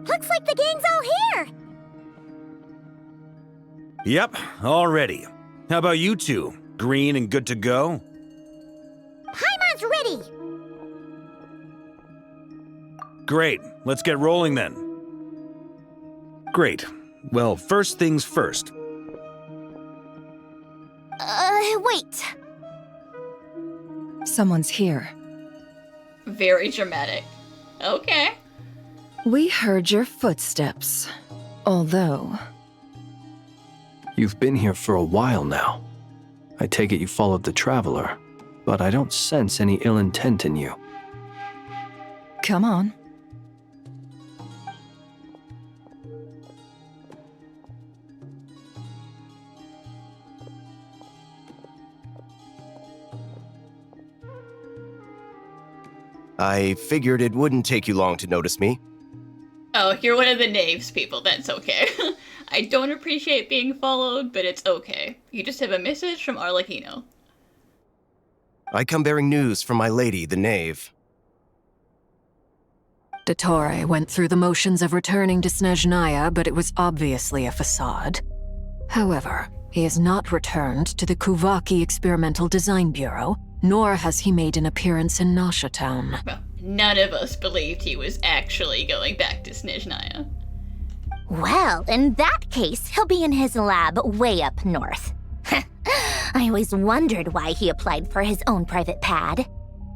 Looks like the gang's all here! Yep, all ready. How about you two? Green and good to go? Paimon's ready! Great, let's get rolling then. Great. Well, first things first. Wait. Someone's here. Very dramatic. Okay. We heard your footsteps. Although... You've been here for a while now. I take it you followed the Traveler, but I don't sense any ill intent in you. Come on. I figured it wouldn't take you long to notice me. Oh, you're one of the knaves people, that's okay. I don't appreciate being followed, but it's okay. You just have a message from Arlecchino. I come bearing news from my lady, the knave. Dottore went through the motions of returning to Snezhnaya, but it was obviously a facade. However, he has not returned to the Kuvaki Experimental Design Bureau, nor has he made an appearance in Nasha Town. Well, none of us believed he was actually going back to Snezhnaya. Well, in that case, he'll be in his lab way up north. I always wondered why he applied for his own private pad.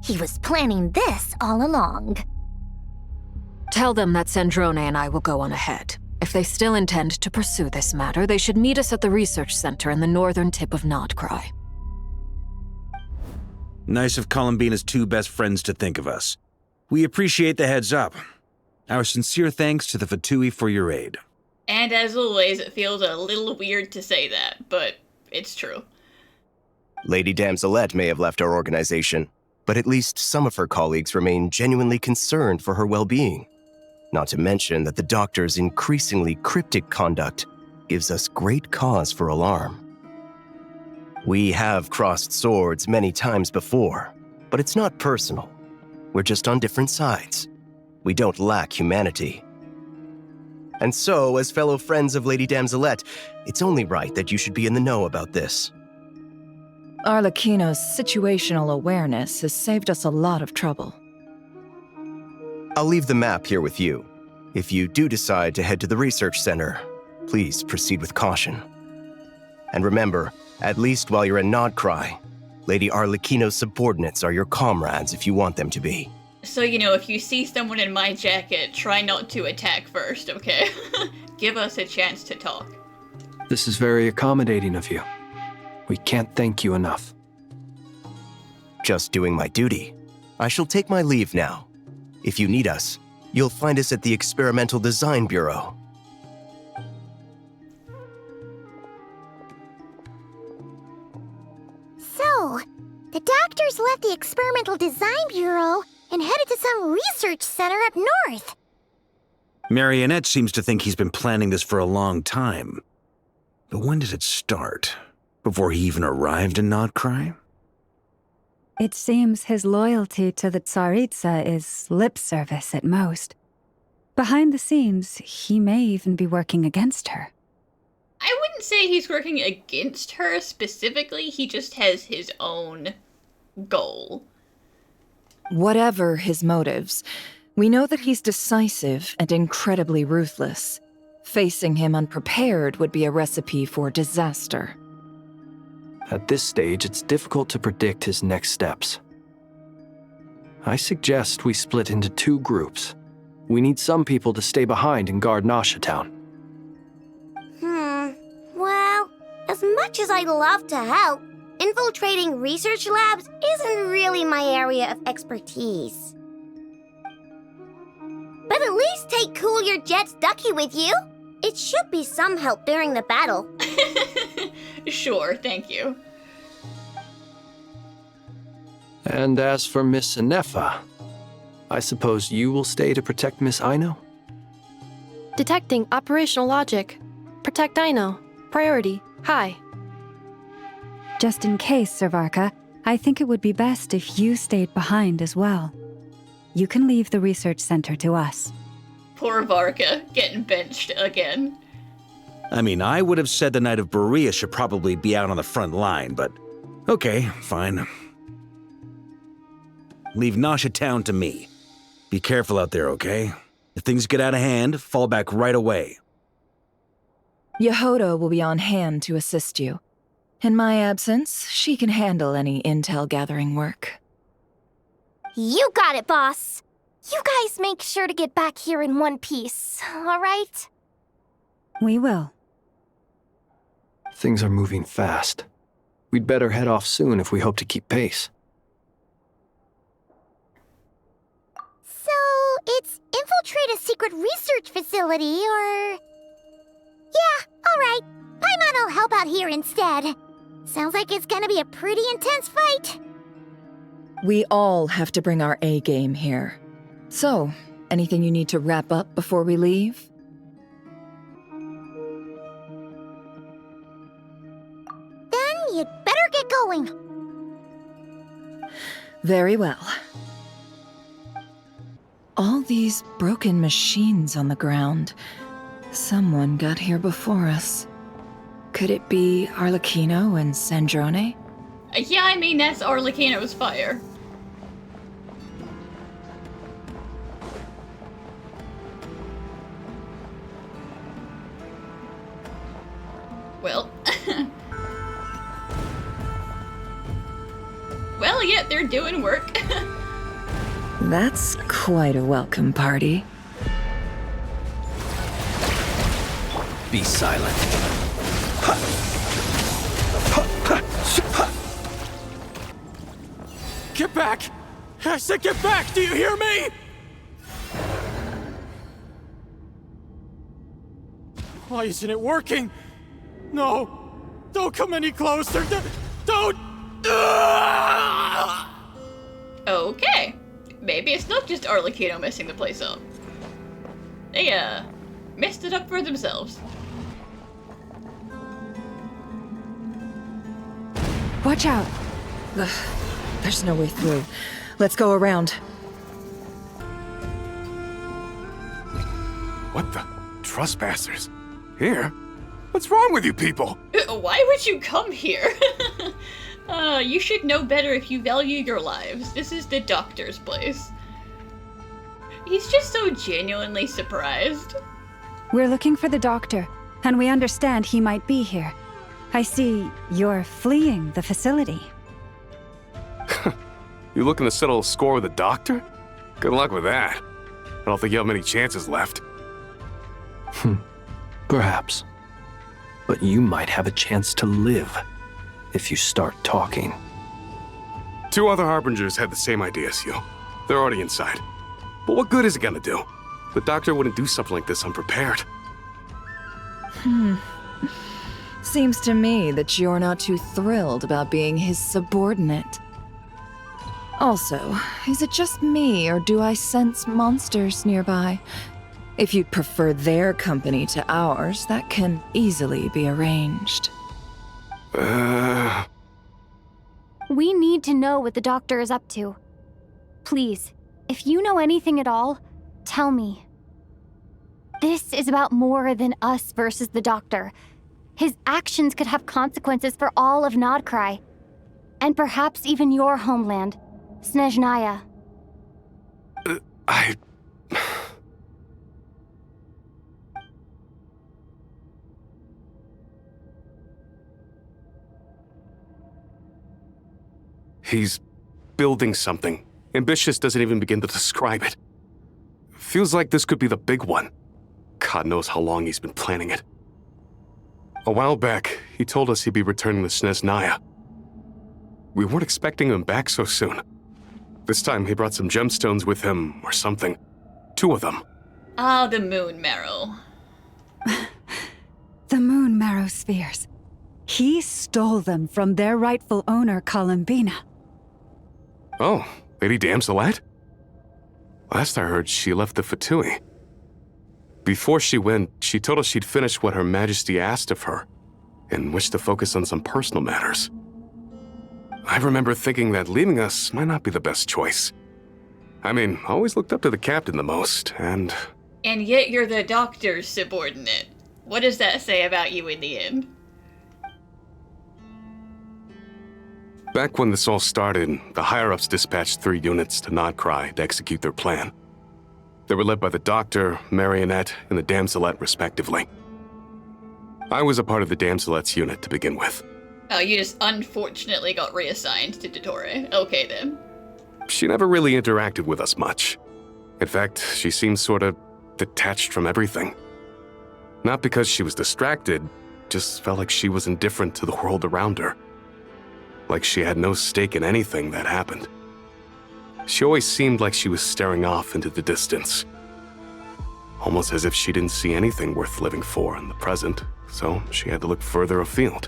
He was planning this all along. Tell them that Sandrone and I will go on ahead. If they still intend to pursue this matter, they should meet us at the research center in the northern tip of Nod-Krai. Nice of Columbina's two best friends to think of us. We appreciate the heads up. Our sincere thanks to the Fatui for your aid. And as always, it feels a little weird to say that, but it's true. Lady Damselette may have left our organization, but at least some of her colleagues remain genuinely concerned for her well-being. Not to mention that the Doctor's increasingly cryptic conduct gives us great cause for alarm. We have crossed swords many times before, but it's not personal. We're just on different sides. We don't lack humanity. And so, as fellow friends of Lady Damselette, it's only right that you should be in the know about this. Arlecchino's situational awareness has saved us a lot of trouble. I'll leave the map here with you. If you do decide to head to the research center, please proceed with caution. And remember, at least while you're in Nod-Krai, Lady Arlecchino's subordinates are your comrades if you want them to be. So, if you see someone in my jacket, try not to attack first, okay? Give us a chance to talk. This is very accommodating of you. We can't thank you enough. Just doing my duty. I shall take my leave now. If you need us, you'll find us at the Experimental Design Bureau. So, the doctors left the Experimental Design Bureau and headed to some research center up north. Marionette seems to think he's been planning this for a long time. But when did it start? Before he even arrived in Nod-Krai? It seems his loyalty to the Tsaritsa is lip service at most. Behind the scenes, he may even be working against her. I wouldn't say he's working against her specifically, he just has his own goal. Whatever his motives, we know that he's decisive and incredibly ruthless. Facing him unprepared would be a recipe for disaster. At this stage, it's difficult to predict his next steps. I suggest we split into two groups. We need some people to stay behind and guard Nasha Town. Well, as much as I'd love to help, infiltrating research labs isn't really my area of expertise. But at least take Cool Your Jet's Ducky with you. It should be some help during the battle. Sure, thank you. And as for Miss Inefa, I suppose you will stay to protect Miss Aino? Detecting operational logic. Protect Aino. Priority. High. Just in case, Servarka, I think it would be best if you stayed behind as well. You can leave the research center to us. Poor Varka, getting benched again. I mean, I would have said the Knight of Berea should probably be out on the front line, but okay, fine. Leave Nasha Town to me. Be careful out there, okay? If things get out of hand, fall back right away. Yehoda will be on hand to assist you. In my absence, she can handle any intel gathering work. You got it, boss. You guys make sure to get back here in one piece, all right? We will. Things are moving fast. We'd better head off soon if we hope to keep pace. So, it's infiltrate a secret research facility, or... Yeah, alright. I might all help out here instead. Sounds like it's gonna be a pretty intense fight. We all have to bring our A game here. So, anything you need to wrap up before we leave? Then you'd better get going. Very well. All these broken machines on the ground. Someone got here before us. Could it be Arlecchino and Sandrone? Yeah, I mean, that's Arlecchino's fire. Well. Well, yeah, they're doing work. That's quite a welcome party. Be silent. Get back! I said get back! Do you hear me? Why isn't it working? No! Don't come any closer! Don't! Okay. Maybe it's not just Arlecchino messing the place up. They, messed it up for themselves. Watch out! Ugh, there's no way through. Let's go around. What the? Trespassers? Here? What's wrong with you people? Why would you come here? You should know better if you value your lives. This is the doctor's place. He's just so genuinely surprised. We're looking for the doctor, and we understand he might be here. I see you're fleeing the facility. You looking to settle a score with the doctor? Good luck with that. I don't think you have many chances left. Perhaps. But you might have a chance to live if you start talking. 2 other Harbingers had the same idea as you. They're already inside. But what good is it gonna do? The doctor wouldn't do something like this unprepared. Seems to me that you're not too thrilled about being his subordinate. Also, is it just me, or do I sense monsters nearby? If you'd prefer their company to ours, that can easily be arranged. We need to know what the doctor is up to. Please, if you know anything at all, tell me. This is about more than us versus the doctor. His actions could have consequences for all of Nod-Krai, and perhaps even your homeland, Snezhnaya. He's building something. Ambitious doesn't even begin to describe it. Feels like this could be the big one. God knows how long he's been planning it. A while back, he told us he'd be returning to Snezhnaya. We weren't expecting him back so soon. This time he brought some gemstones with him, or something. 2 of them. Ah, the moon marrow. The moon marrow spheres. He stole them from their rightful owner, Columbina. Oh, Lady Damselette? Last I heard, she left the Fatui. Before she went, she told us she'd finished what Her Majesty asked of her, and wished to focus on some personal matters. I remember thinking that leaving us might not be the best choice. I mean, I always looked up to the captain the most, and And yet you're the doctor's subordinate. What does that say about you in the end? Back when this all started, the higher-ups dispatched 3 units to Nod-Krai to execute their plan. They were led by the Doctor, Marionette, and the Damselette, respectively. I was a part of the Damselette's unit to begin with. Oh, you just unfortunately got reassigned to Dottore. Okay, then. She never really interacted with us much. In fact, she seemed sort of detached from everything. Not because she was distracted, just felt like she was indifferent to the world around her. Like she had no stake in anything that happened. She always seemed like she was staring off into the distance. Almost as if she didn't see anything worth living for in the present, so she had to look further afield.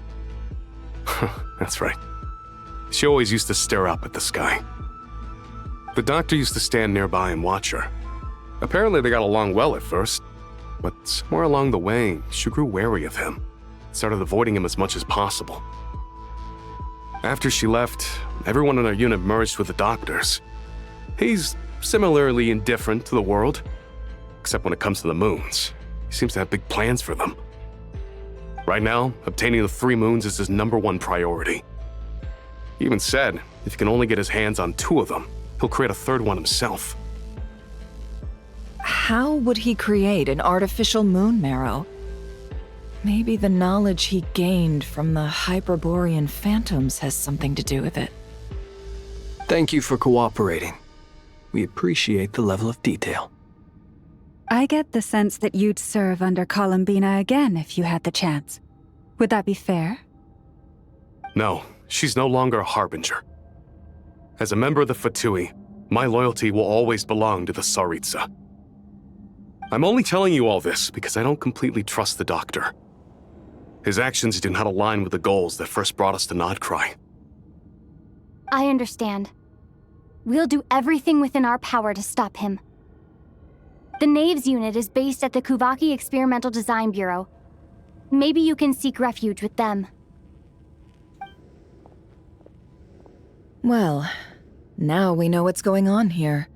That's right. She always used to stare up at the sky. The Doctor used to stand nearby and watch her. Apparently they got along well at first, but somewhere along the way, she grew wary of him, started avoiding him as much as possible. After she left, everyone in our unit merged with the Doctor's. He's similarly indifferent to the world, except when it comes to the moons. He seems to have big plans for them. Right now, obtaining the 3 moons is his #1 priority. He even said if he can only get his hands on 2 of them, he'll create a 3rd one himself. How would he create an artificial moon marrow? Maybe the knowledge he gained from the Hyperborean phantoms has something to do with it. Thank you for cooperating. We appreciate the level of detail. I get the sense that you'd serve under Columbina again if you had the chance. Would that be fair? No, she's no longer a Harbinger. As a member of the Fatui, my loyalty will always belong to the Tsaritsa. I'm only telling you all this because I don't completely trust the Doctor. His actions do not align with the goals that first brought us to Nod-Krai. I understand. We'll do everything within our power to stop him. The Knaves unit is based at the Kuvaki Experimental Design Bureau. Maybe you can seek refuge with them. Well, now we know what's going on here.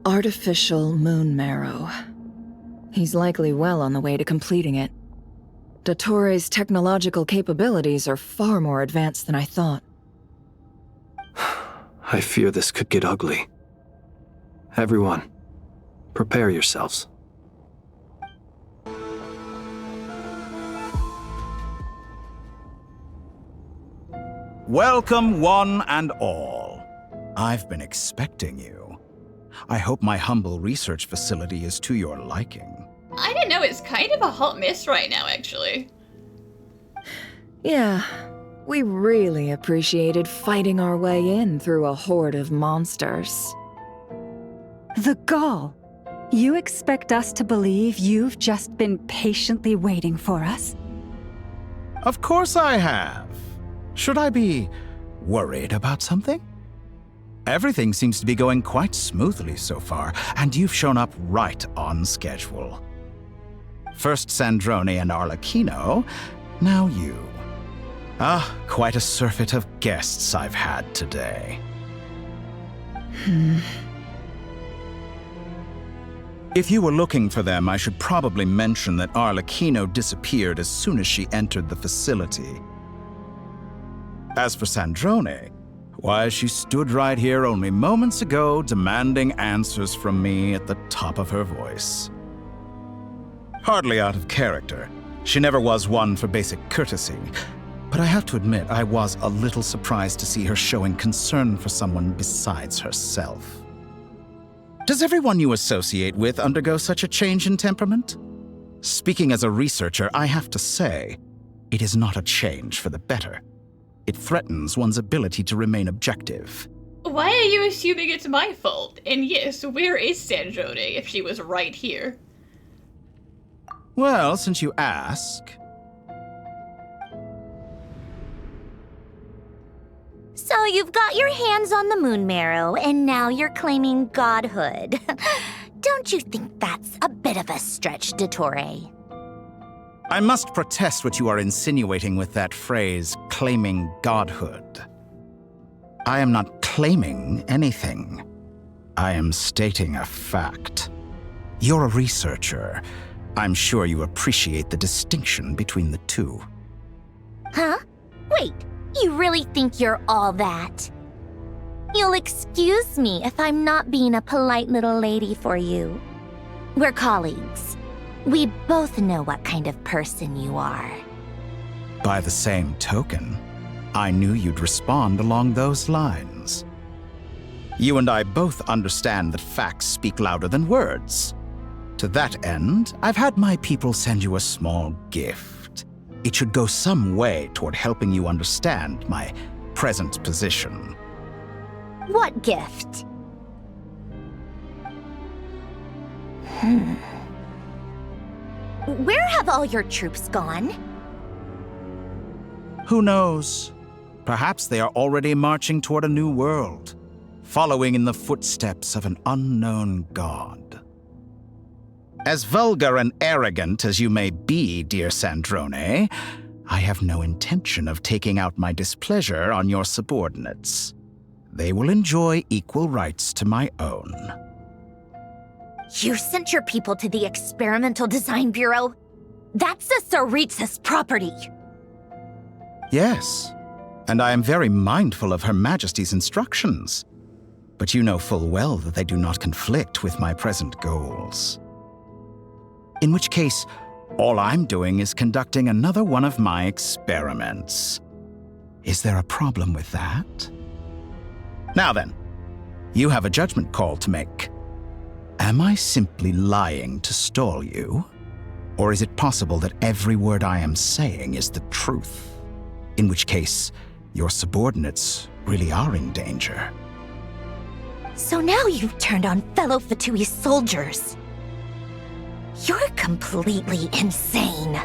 Artificial moon marrow. He's likely well on the way to completing it. Dottore's technological capabilities are far more advanced than I thought. I fear this could get ugly. Everyone, prepare yourselves. Welcome, one and all. I've been expecting you. I hope my humble research facility is to your liking. I didn't know, it's kind of a hot mess right now, actually. Yeah, we really appreciated fighting our way in through a horde of monsters. The gall! You expect us to believe you've just been patiently waiting for us? Of course I have. Should I be worried about something? Everything seems to be going quite smoothly so far, and you've shown up right on schedule. First Sandrone and Arlecchino, now you. Ah, quite a surfeit of guests I've had today. If you were looking for them, I should probably mention that Arlecchino disappeared as soon as she entered the facility. As for Sandrone, why, she stood right here only moments ago demanding answers from me at the top of her voice. Hardly out of character. She never was one for basic courtesy. But I have to admit, I was a little surprised to see her showing concern for someone besides herself. Does everyone you associate with undergo such a change in temperament? Speaking as a researcher, I have to say, it is not a change for the better. It threatens one's ability to remain objective. Why are you assuming it's my fault? And yes, where is Sandrone if she was right here? Well, since you ask... So you've got your hands on the moon marrow, and now you're claiming godhood. Don't you think that's a bit of a stretch, Dottore? I must protest what you are insinuating with that phrase, claiming godhood. I am not claiming anything. I am stating a fact. You're a researcher. I'm sure you appreciate the distinction between the two. Huh? Wait, you really think you're all that? You'll excuse me if I'm not being a polite little lady for you. We're colleagues. We both know what kind of person you are. By the same token, I knew you'd respond along those lines. You and I both understand that facts speak louder than words. To that end, I've had my people send you a small gift. It should go some way toward helping you understand my present position. What gift? Where have all your troops gone? Who knows? Perhaps they are already marching toward a new world, following in the footsteps of an unknown god. As vulgar and arrogant as you may be, dear Sandrone, I have no intention of taking out my displeasure on your subordinates. They will enjoy equal rights to my own. You sent your people to the Experimental Design Bureau? That's the Tsaritsa's property. Yes, and I am very mindful of Her Majesty's instructions. But you know full well that they do not conflict with my present goals. In which case, all I'm doing is conducting another one of my experiments. Is there a problem with that? Now then, you have a judgment call to make. Am I simply lying to stall you? Or is it possible that every word I am saying is the truth? In which case, your subordinates really are in danger. So now you've turned on fellow Fatui soldiers. You're completely insane.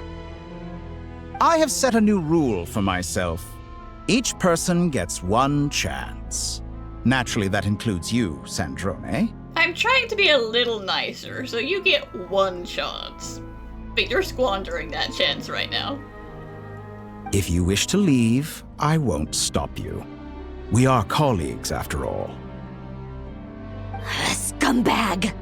I have set a new rule for myself. Each person gets one chance. Naturally, that includes you, Sandrone. I'm trying to be a little nicer, so you get one chance. But you're squandering that chance right now. If you wish to leave, I won't stop you. We are colleagues, after all. Scumbag!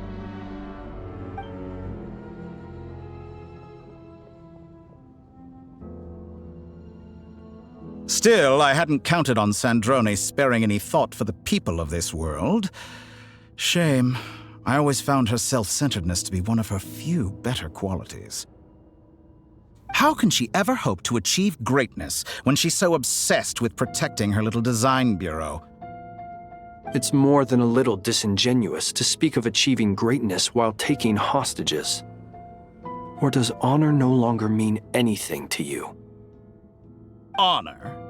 Still, I hadn't counted on Sandrone sparing any thought for the people of this world. Shame. I always found her self-centeredness to be one of her few better qualities. How can she ever hope to achieve greatness when she's so obsessed with protecting her little design bureau? It's more than a little disingenuous to speak of achieving greatness while taking hostages. Or does honor no longer mean anything to you? Honor?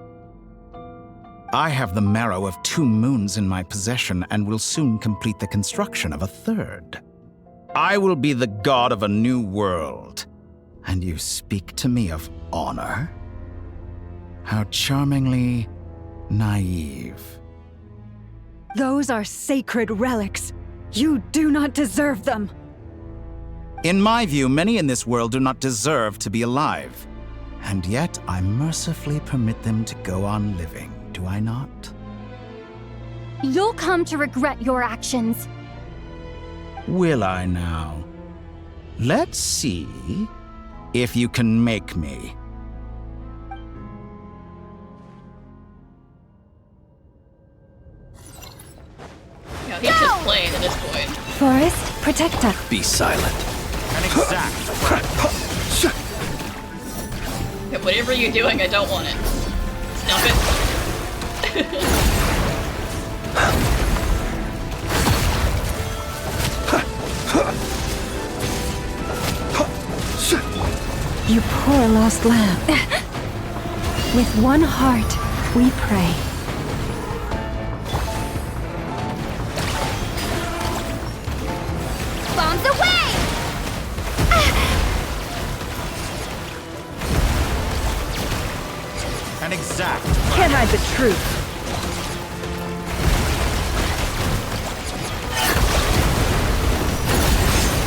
I have the marrow of 2 moons in my possession and will soon complete the construction of a 3rd. I will be the god of a new world. And you speak to me of honor? How charmingly naive. Those are sacred relics. You do not deserve them. In my view, many in this world do not deserve to be alive. And yet, I mercifully permit them to go on living, do I not? You'll come to regret your actions. Will I now? Let's see if you can make me. No, he's just playing at this point. Forest, protect us. Be silent. An exact Okay, whatever you're doing, I don't want it. Stop it. You poor lost lamb. With one heart, we pray. Bombs away! An exact. Can't hide the truth.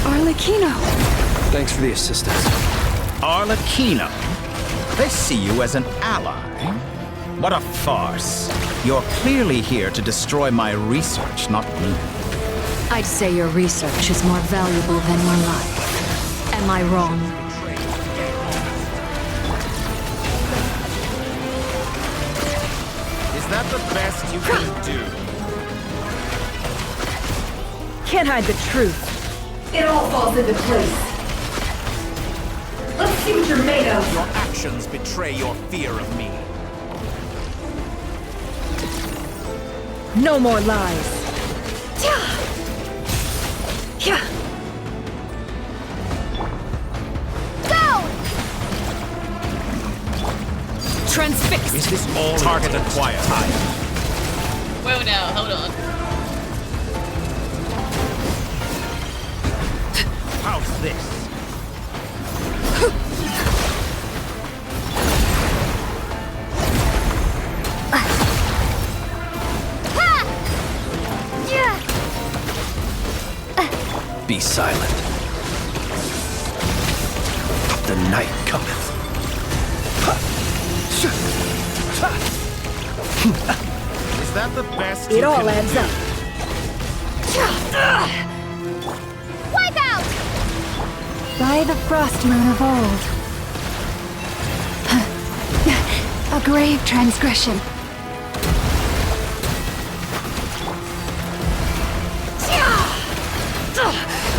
Arlecchino! Thanks for the assistance. Arlecchino? They see you as an ally. What a farce. You're clearly here to destroy my research, not me. I'd say your research is more valuable than your life. Am I wrong? Is that the best you can do? Can't hide the truth. It all falls into place. Let's see what you're made of. Your actions betray your fear of me. No more lies. Go! Transfixed. Is this all target acquired? Whoa, now, hold on. How's this? Be silent. The night cometh. Is that the best It all adds up. Wipe out! By the frost moon of old. A grave transgression.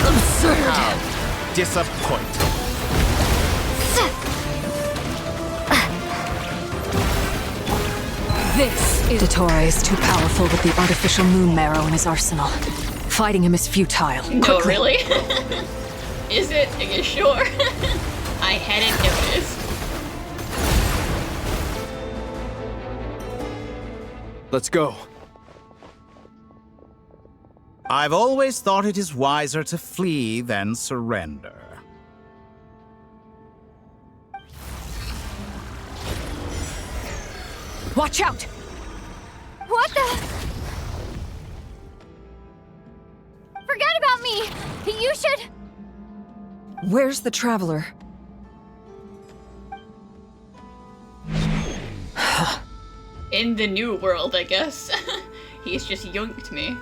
Absurd. Disappoint. This is... Dottore is too powerful with the artificial moon marrow in his arsenal. Fighting him is futile. No, really? Is it? Are you sure? I hadn't noticed. Let's go. I've always thought it is wiser to flee than surrender. Watch out! What the? Forget about me! You should... Where's the Traveler? In the new world, I guess. He's just yoinked me.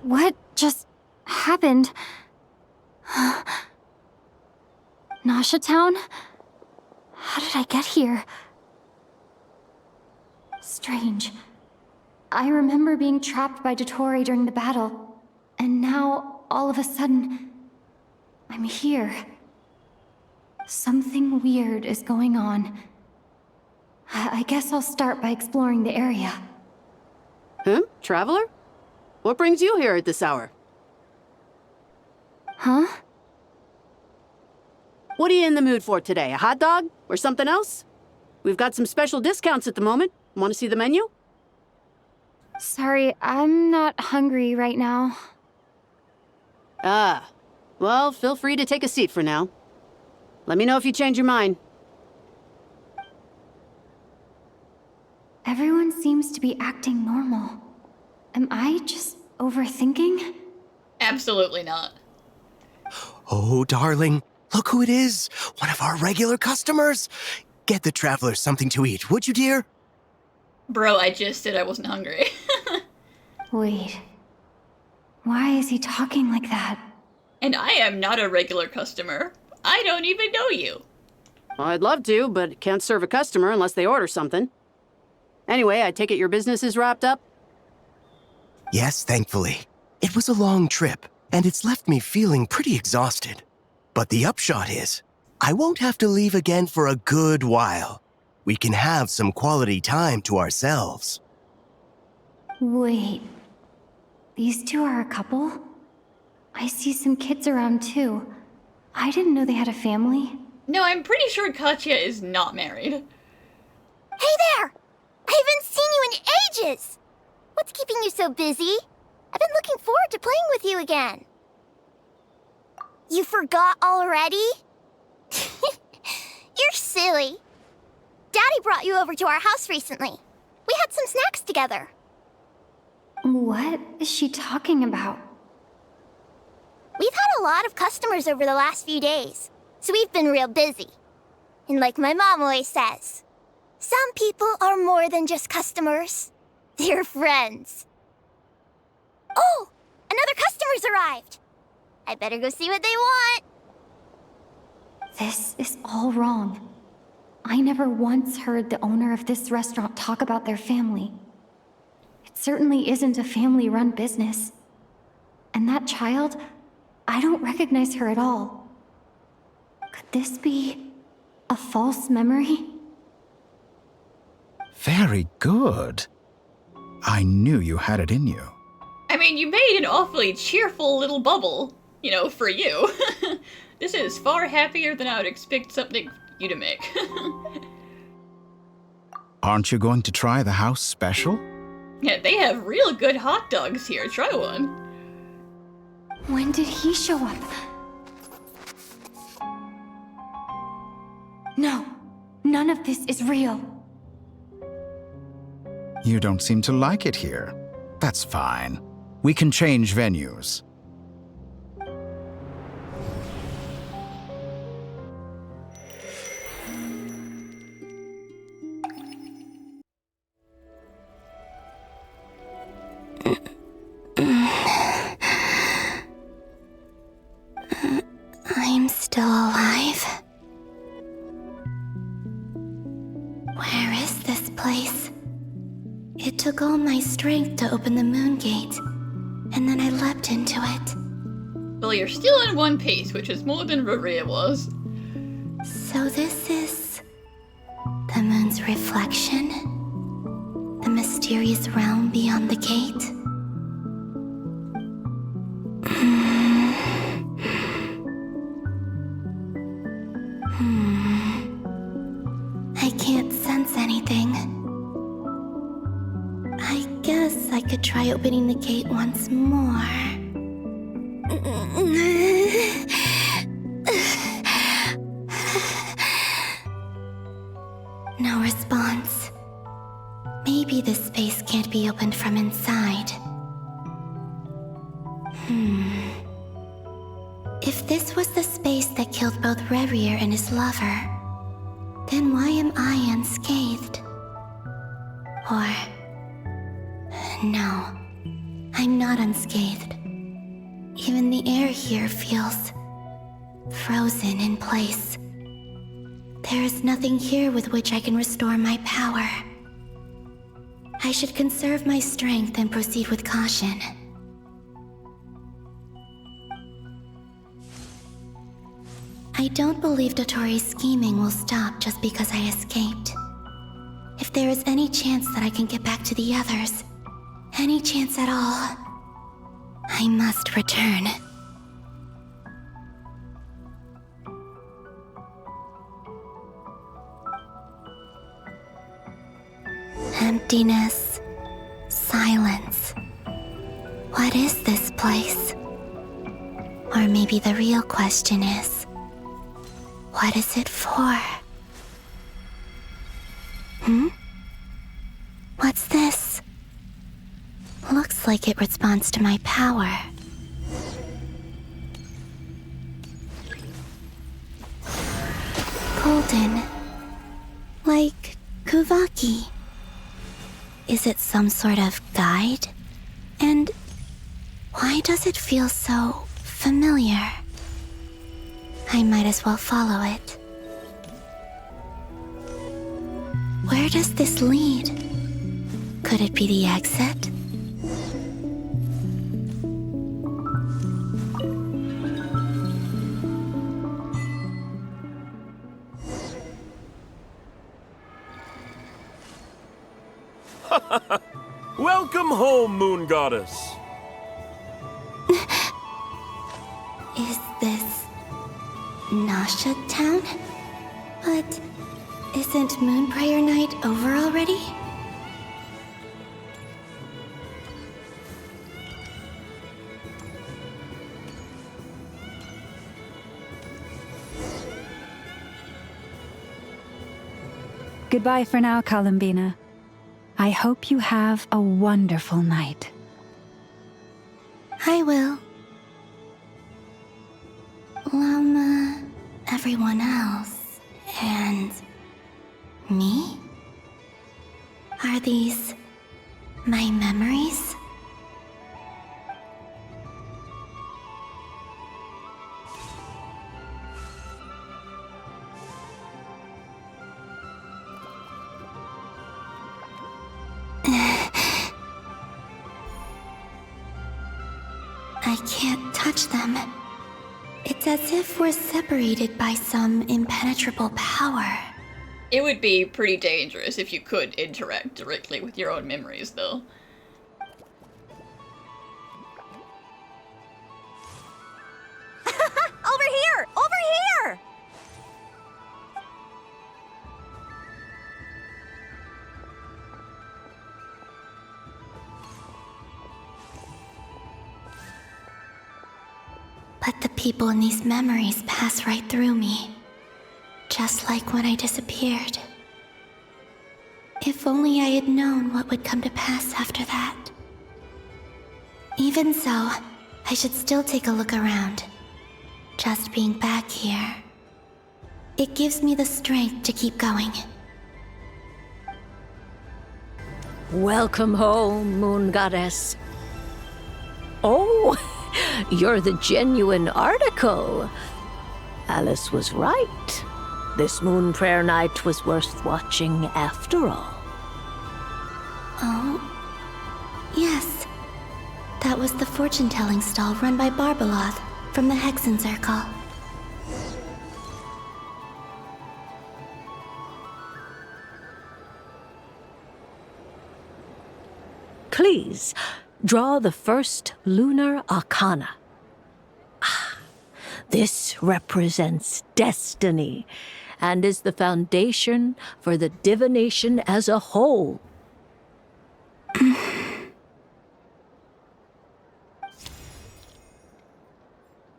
What just happened? Nasha Town? How did I get here? Strange. I remember being trapped by Dottore during the battle, and now, all of a sudden, I'm here. Something weird is going on. I guess I'll start by exploring the area. Traveler? What brings you here at this hour? Huh? What are you in the mood for today? A hot dog? Or something else? We've got some special discounts at the moment. Want to see the menu? Sorry, I'm not hungry right now. Ah. Well, feel free to take a seat for now. Let me know if you change your mind. Everyone seems to be acting normal. Am I just overthinking? Absolutely not. Oh, darling, look who it is. One of our regular customers. Get the traveler something to eat, would you, dear? Bro, I just said I wasn't hungry. Wait. Why is he talking like that? And I am not a regular customer. I don't even know you. Well, I'd love to, but can't serve a customer unless they order something. Anyway, I take it your business is wrapped up? Yes, thankfully. It was a long trip, and it's left me feeling pretty exhausted. But the upshot is, I won't have to leave again for a good while. We can have some quality time to ourselves. Wait. These two are a couple? I see some kids around too. I didn't know they had a family. No, I'm pretty sure Katya is not married. Hey there! I haven't seen you in ages! What's keeping you so busy? I've been looking forward to playing with you again. You forgot already? You're silly. Daddy brought you over to our house recently. We had some snacks together. What is she talking about? We've had a lot of customers over the last few days, so we've been real busy. And like my mom always says, some people are more than just customers. They're friends. Oh! Another customer's arrived! I better go see what they want. This is all wrong. I never once heard the owner of this restaurant talk about their family. It certainly isn't a family-run business. And that child, I don't recognize her at all. Could this be a false memory? Very good. I knew you had it in you. I mean, you made an awfully cheerful little bubble, you know, for you. This is far happier than I would expect something you to make. Aren't you going to try the house special? Yeah, they have real good hot dogs here. Try one. When did he show up? No, none of this is real. You don't seem to like it here. That's fine. We can change venues. I'm still alive. Where is this place? It took all my strength to open the moon gate, and then I leapt into it. Well, you're still in one piece, which is more than Rhea was. So this is the moon's reflection? The mysterious realm beyond the gate? I can't sense anything. I guess I could try opening the gate once more. No response. Maybe this space can't be opened from inside. If this was the space that killed both Revier and his lover, then why am I unscathed? Or... no, I'm not unscathed. Even the air here feels frozen in place. There is nothing here with which I can restore my power. I should conserve my strength and proceed with caution. I don't believe Dottore's scheming will stop just because I escaped. If there is any chance that I can get back to the others, any chance at all, I must return. Emptiness, silence. What is this place? Or maybe the real question is, what is it for? What's this? Looks like it responds to my power. Golden. Like Kuvaki. Is it some sort of guide? And why does it feel so familiar? I might as well follow it. Where does this lead? Could it be the exit? Welcome home, Moon Goddess. Is this Nasha Town? But isn't Moon Prayer Night over already? Goodbye for now, Columbina. I hope you have a wonderful night. I will. everyone else and me? Are these my memories? I can't touch them. It's as if we're separated by some impenetrable power. It would be pretty dangerous if you could interact directly with your own memories, though. Over here! Over here! But the people in these memories pass right through me. Just like when I disappeared. If only I had known what would come to pass after that. Even so, I should still take a look around. Just being back here. It gives me the strength to keep going. Welcome home, Moon Goddess. Oh, you're the genuine article. Alice was right. This Moon Prayer Night was worth watching after all. Oh, yes. That was the fortune-telling stall run by Barbeloth from the Hexen Circle. Please, draw the first lunar arcana. This represents destiny and is the foundation for the divination as a whole.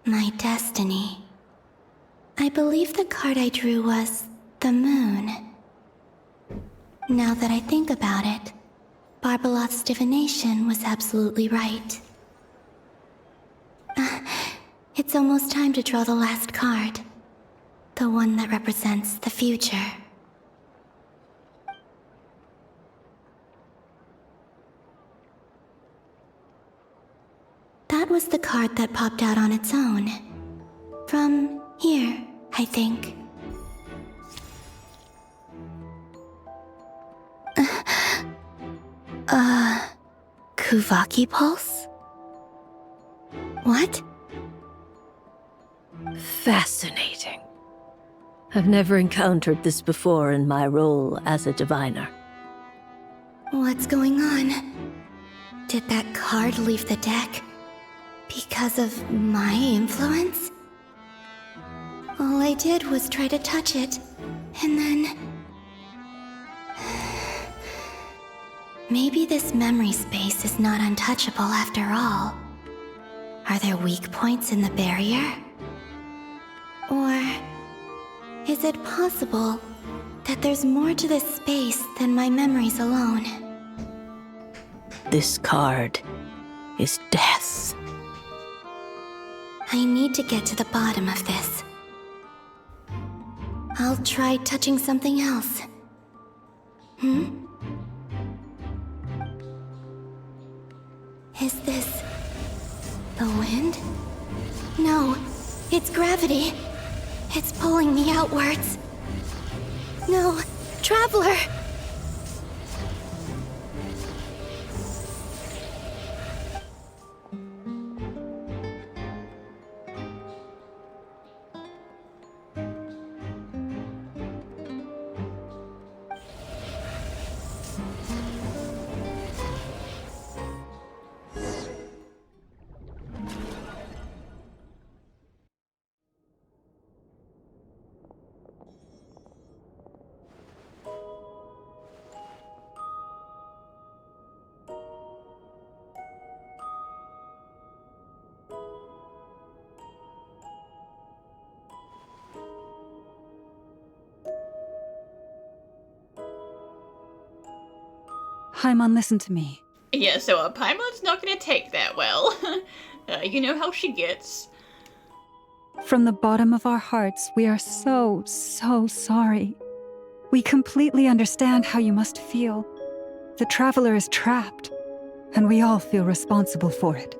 My destiny. I believe the card I drew was the moon. Now that I think about it, Barbeloth's divination was absolutely right. It's almost time to draw the last card. The one that represents the future. That was the card that popped out on its own. From here, I think. Kuvaki Pulse? What? Fascinating. I've never encountered this before in my role as a diviner. What's going on? Did that card leave the deck? Because of my influence? All I did was try to touch it, and then... Maybe this memory space is not untouchable after all. Are there weak points in the barrier? Or is it possible that there's more to this space than my memories alone? This card is death. I need to get to the bottom of this. I'll try touching something else. Is this the wind? No, it's gravity. It's pulling me outwards. No, Traveler! Paimon, listen to me. Yeah, so Paimon's not gonna take that well. You know how she gets. From the bottom of our hearts, we are so, so sorry. We completely understand how you must feel. The Traveler is trapped, and we all feel responsible for it.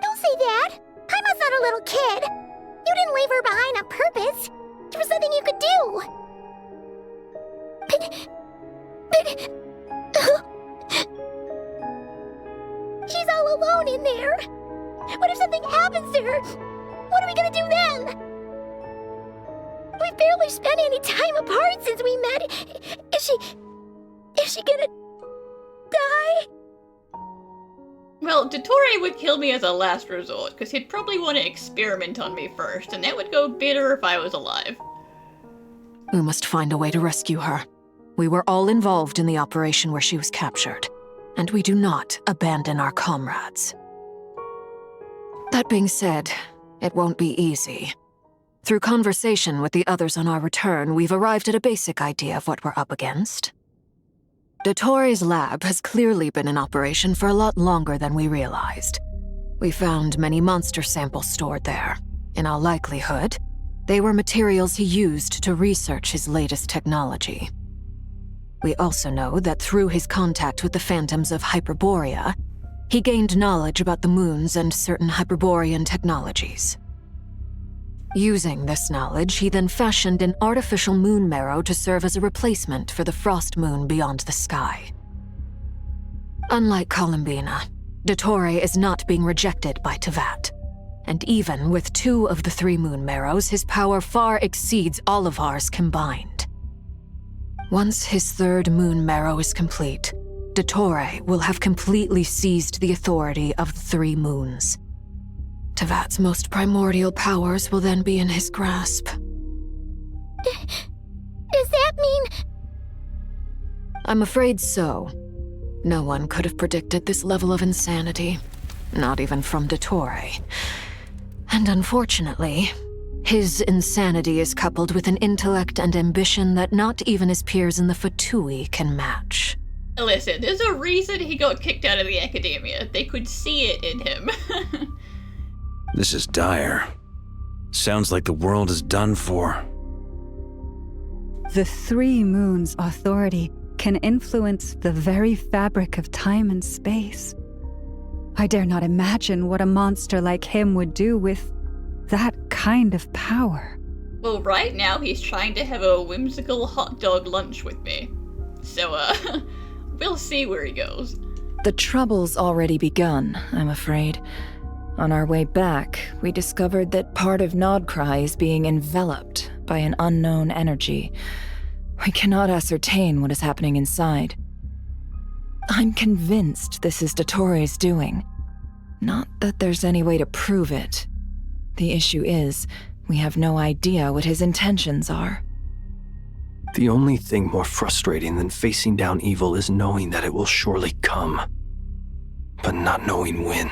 Don't say that! Paima's not a little kid! You didn't leave her behind on purpose! There was nothing you could do! But... She's all alone in there! What if something happens to her? What are we gonna do then? We've barely spent any time apart since we met. Is she gonna die? Well, Dottore would kill me as a last resort, because he'd probably want to experiment on me first, and that would go bitter if I was alive. We must find a way to rescue her. We were all involved in the operation where she was captured, and we do not abandon our comrades. That being said, it won't be easy. Through conversation with the others on our return, we've arrived at a basic idea of what we're up against. Dottore's lab has clearly been in operation for a lot longer than we realized. We found many monster samples stored there. In all likelihood, they were materials he used to research his latest technology. We also know that through his contact with the phantoms of Hyperborea, he gained knowledge about the moons and certain Hyperborean technologies. Using this knowledge, he then fashioned an artificial moon marrow to serve as a replacement for the frost moon beyond the sky. Unlike Columbina, Dottore is not being rejected by Teyvat, and even with 2 of the 3 moon marrows, his power far exceeds all of ours combined. Once his 3rd moon marrow is complete, Dottore will have completely seized the authority of the 3 moons. Teyvat's most primordial powers will then be in his grasp. Does that mean... I'm afraid so. No one could have predicted this level of insanity. Not even from Dottore. And unfortunately, his insanity is coupled with an intellect and ambition that not even his peers in the Fatui can match. Listen, there's a reason he got kicked out of the academia. They could see it in him. This is dire. Sounds like the world is done for. The 3 moons' authority can influence the very fabric of time and space. I dare not imagine what a monster like him would do with that kind of power. Well, right now he's trying to have a whimsical hot dog lunch with me. So, we'll see where he goes. The trouble's already begun, I'm afraid. On our way back, we discovered that part of Nod-Krai is being enveloped by an unknown energy. We cannot ascertain what is happening inside. I'm convinced this is Dottore's doing. Not that there's any way to prove it. The issue is, we have no idea what his intentions are. The only thing more frustrating than facing down evil is knowing that it will surely come, but not knowing when.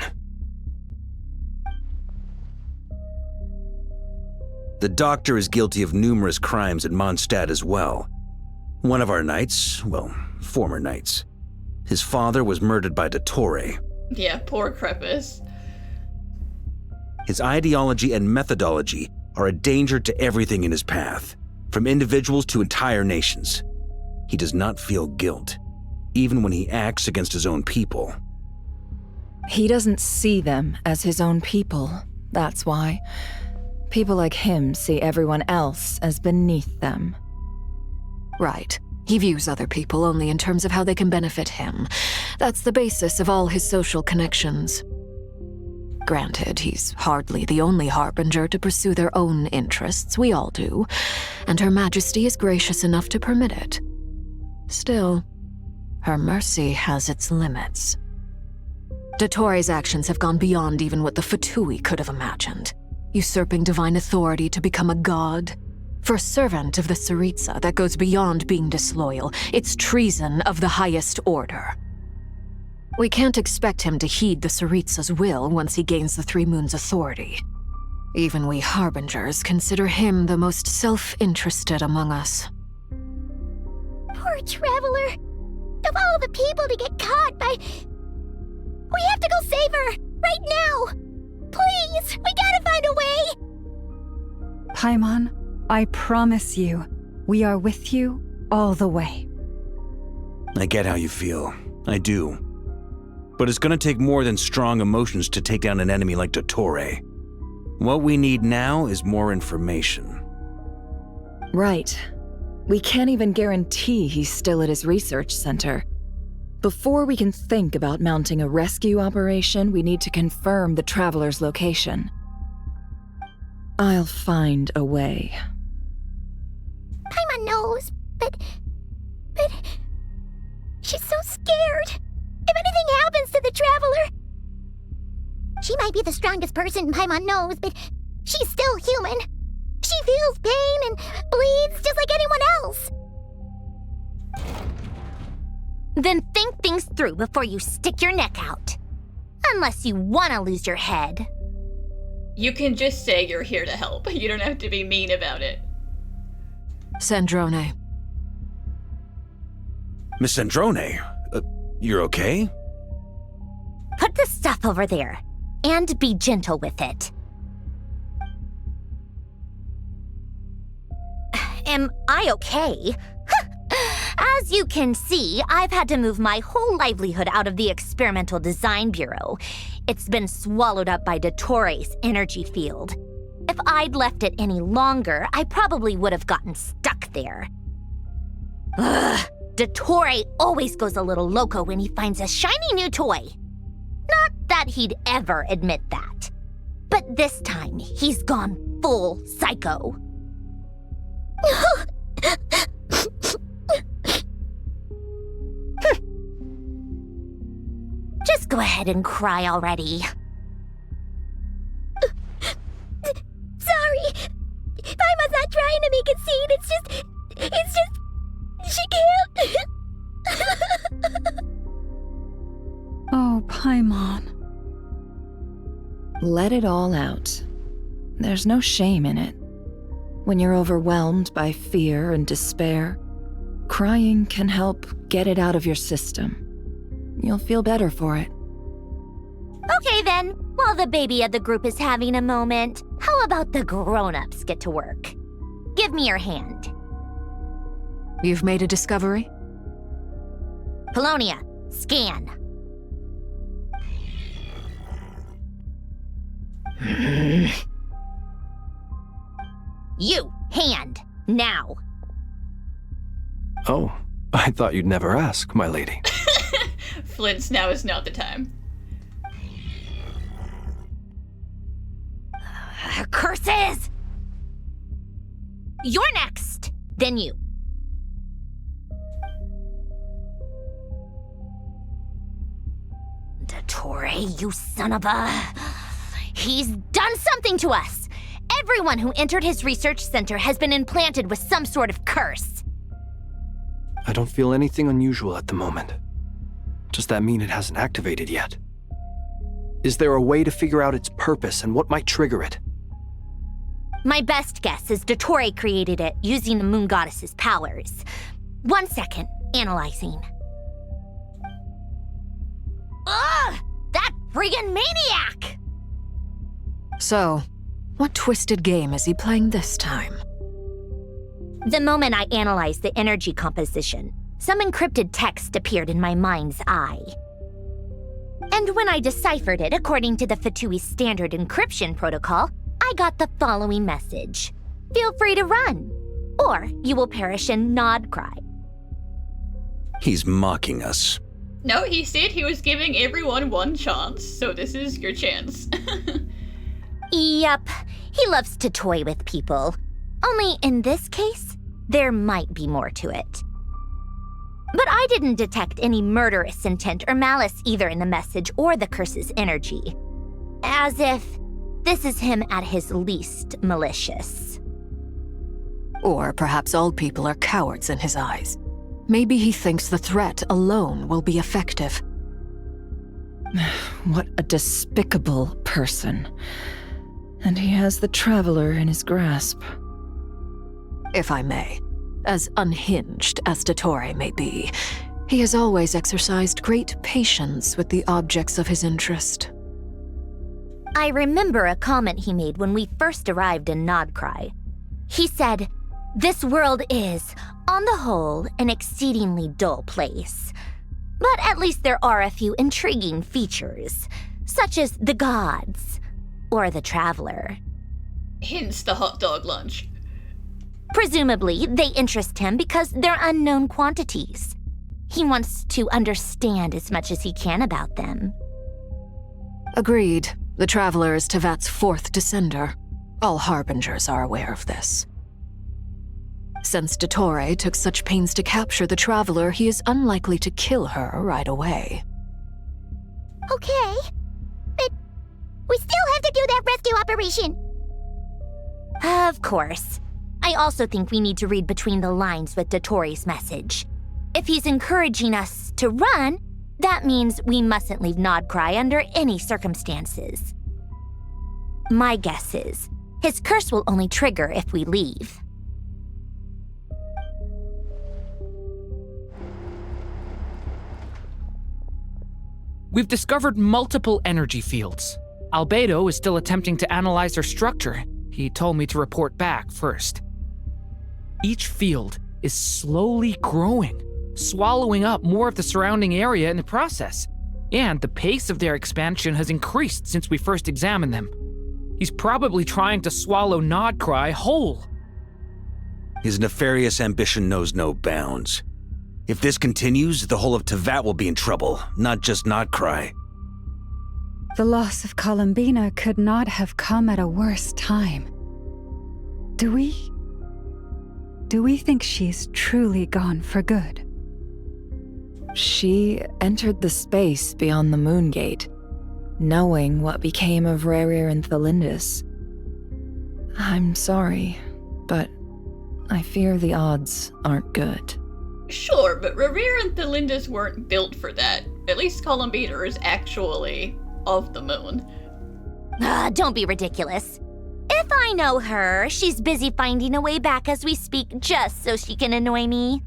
The Doctor is guilty of numerous crimes at Mondstadt as well. One of our knights, well, former knights. His father was murdered by Dottore. Yeah, poor Crepus. His ideology and methodology are a danger to everything in his path, from individuals to entire nations. He does not feel guilt, even when he acts against his own people. He doesn't see them as his own people, that's why. People like him see everyone else as beneath them. Right. He views other people only in terms of how they can benefit him. That's the basis of all his social connections. Granted, he's hardly the only harbinger to pursue their own interests. We all do. And Her Majesty is gracious enough to permit it. Still, her mercy has its limits. Dottore's actions have gone beyond even what the Fatui could have imagined. Usurping divine authority to become a god. For a servant of the Tsaritsa, that goes beyond being disloyal. It's treason of the highest order. We can't expect him to heed the Tsaritsa's will once he gains the 3 moons' authority. Even we harbingers consider him the most self-interested among us. Poor Traveler. Of all the people to get caught by... We have to go save her! Right now! Please, we gotta find a way! Paimon, I promise you, we are with you all the way. I get how you feel. I do. But it's gonna take more than strong emotions to take down an enemy like Dottore. What we need now is more information. Right. We can't even guarantee he's still at his research center. Before we can think about mounting a rescue operation, we need to confirm the traveler's location. I'll find a way. Paimon knows, but she's so scared. If anything happens to the traveler, she might be the strongest person Paimon knows, but she's still human. She feels pain and bleeds just like anyone else. Then think things through before you stick your neck out. Unless you want to lose your head. You can just say you're here to help. You don't have to be mean about it. Sandrone. Miss Sandrone, you're okay? Put the stuff over there, and be gentle with it. Am I okay? As you can see, I've had to move my whole livelihood out of the Experimental Design Bureau. It's been swallowed up by Dottore's energy field. If I'd left it any longer, I probably would have gotten stuck there. Ugh, Dottore always goes a little loco when he finds a shiny new toy. Not that he'd ever admit that. But this time, he's gone full psycho. Just go ahead and cry already. Sorry. Paimon's not trying to make it seem. It's just, she can't. Oh, Paimon. Let it all out. There's no shame in it. When you're overwhelmed by fear and despair, crying can help get it out of your system. You'll feel better for it. Okay then, while the baby of the group is having a moment, how about the grown-ups get to work? Give me your hand. You've made a discovery? Polonia, scan. You, hand, now. Oh, I thought you'd never ask, my lady. Flint's now is not the time. Curses! You're next, then you. Dottore, you son of a... He's done something to us! Everyone who entered his research center has been implanted with some sort of curse. I don't feel anything unusual at the moment. Does that mean it hasn't activated yet? Is there a way to figure out its purpose and what might trigger it? My best guess is Dottore created it using the Moon Goddess's powers. 1 second, analyzing. Ugh! That friggin' maniac! So, what twisted game is he playing this time? The moment I analyzed the energy composition, some encrypted text appeared in my mind's eye. And when I deciphered it according to the Fatui standard encryption protocol, I got the following message. Feel free to run, or you will perish in Nod-Krai. He's mocking us. No, he said he was giving everyone one chance, so this is your chance. Yep, he loves to toy with people. Only in this case, there might be more to it. But I didn't detect any murderous intent or malice either in the message or the curse's energy. As if this is him at his least malicious. Or perhaps all people are cowards in his eyes. Maybe he thinks the threat alone will be effective. What a despicable person. And he has the Traveler in his grasp. If I may, as unhinged as Dottore may be, he has always exercised great patience with the objects of his interest. I remember a comment he made when we first arrived in Nod-Krai. He said, "This world is, on the whole, an exceedingly dull place. But at least there are a few intriguing features, such as the gods, or the traveler." Hence the hot dog lunch. Presumably, they interest him because they're unknown quantities. He wants to understand as much as he can about them. Agreed. The Traveler is Tevat's fourth descender. All Harbingers are aware of this. Since Dottore took such pains to capture the Traveler, he is unlikely to kill her right away. Okay, but we still have to do that rescue operation. Of course. I also think we need to read between the lines with Dottore's message. If he's encouraging us to run, that means we mustn't leave Nod-Krai under any circumstances. My guess is, his curse will only trigger if we leave. We've discovered multiple energy fields. Albedo is still attempting to analyze their structure. He told me to report back first. Each field is slowly growing, swallowing up more of the surrounding area in the process, and the pace of their expansion has increased since we first examined them. He's probably trying to swallow Nod-Krai whole. His nefarious ambition knows no bounds. If this continues, the whole of Tevat will be in trouble, not just Nod-Krai. The loss of Columbina could not have come at a worse time. Do we think she's truly gone for good? She entered the space beyond the Moon Gate, knowing what became of Rerir and Thelindis. I'm sorry, but I fear the odds aren't good. Sure, but Rerir and Thelindis weren't built for that. At least Columbina is actually of the moon. Don't be ridiculous. If I know her, she's busy finding a way back as we speak just so she can annoy me.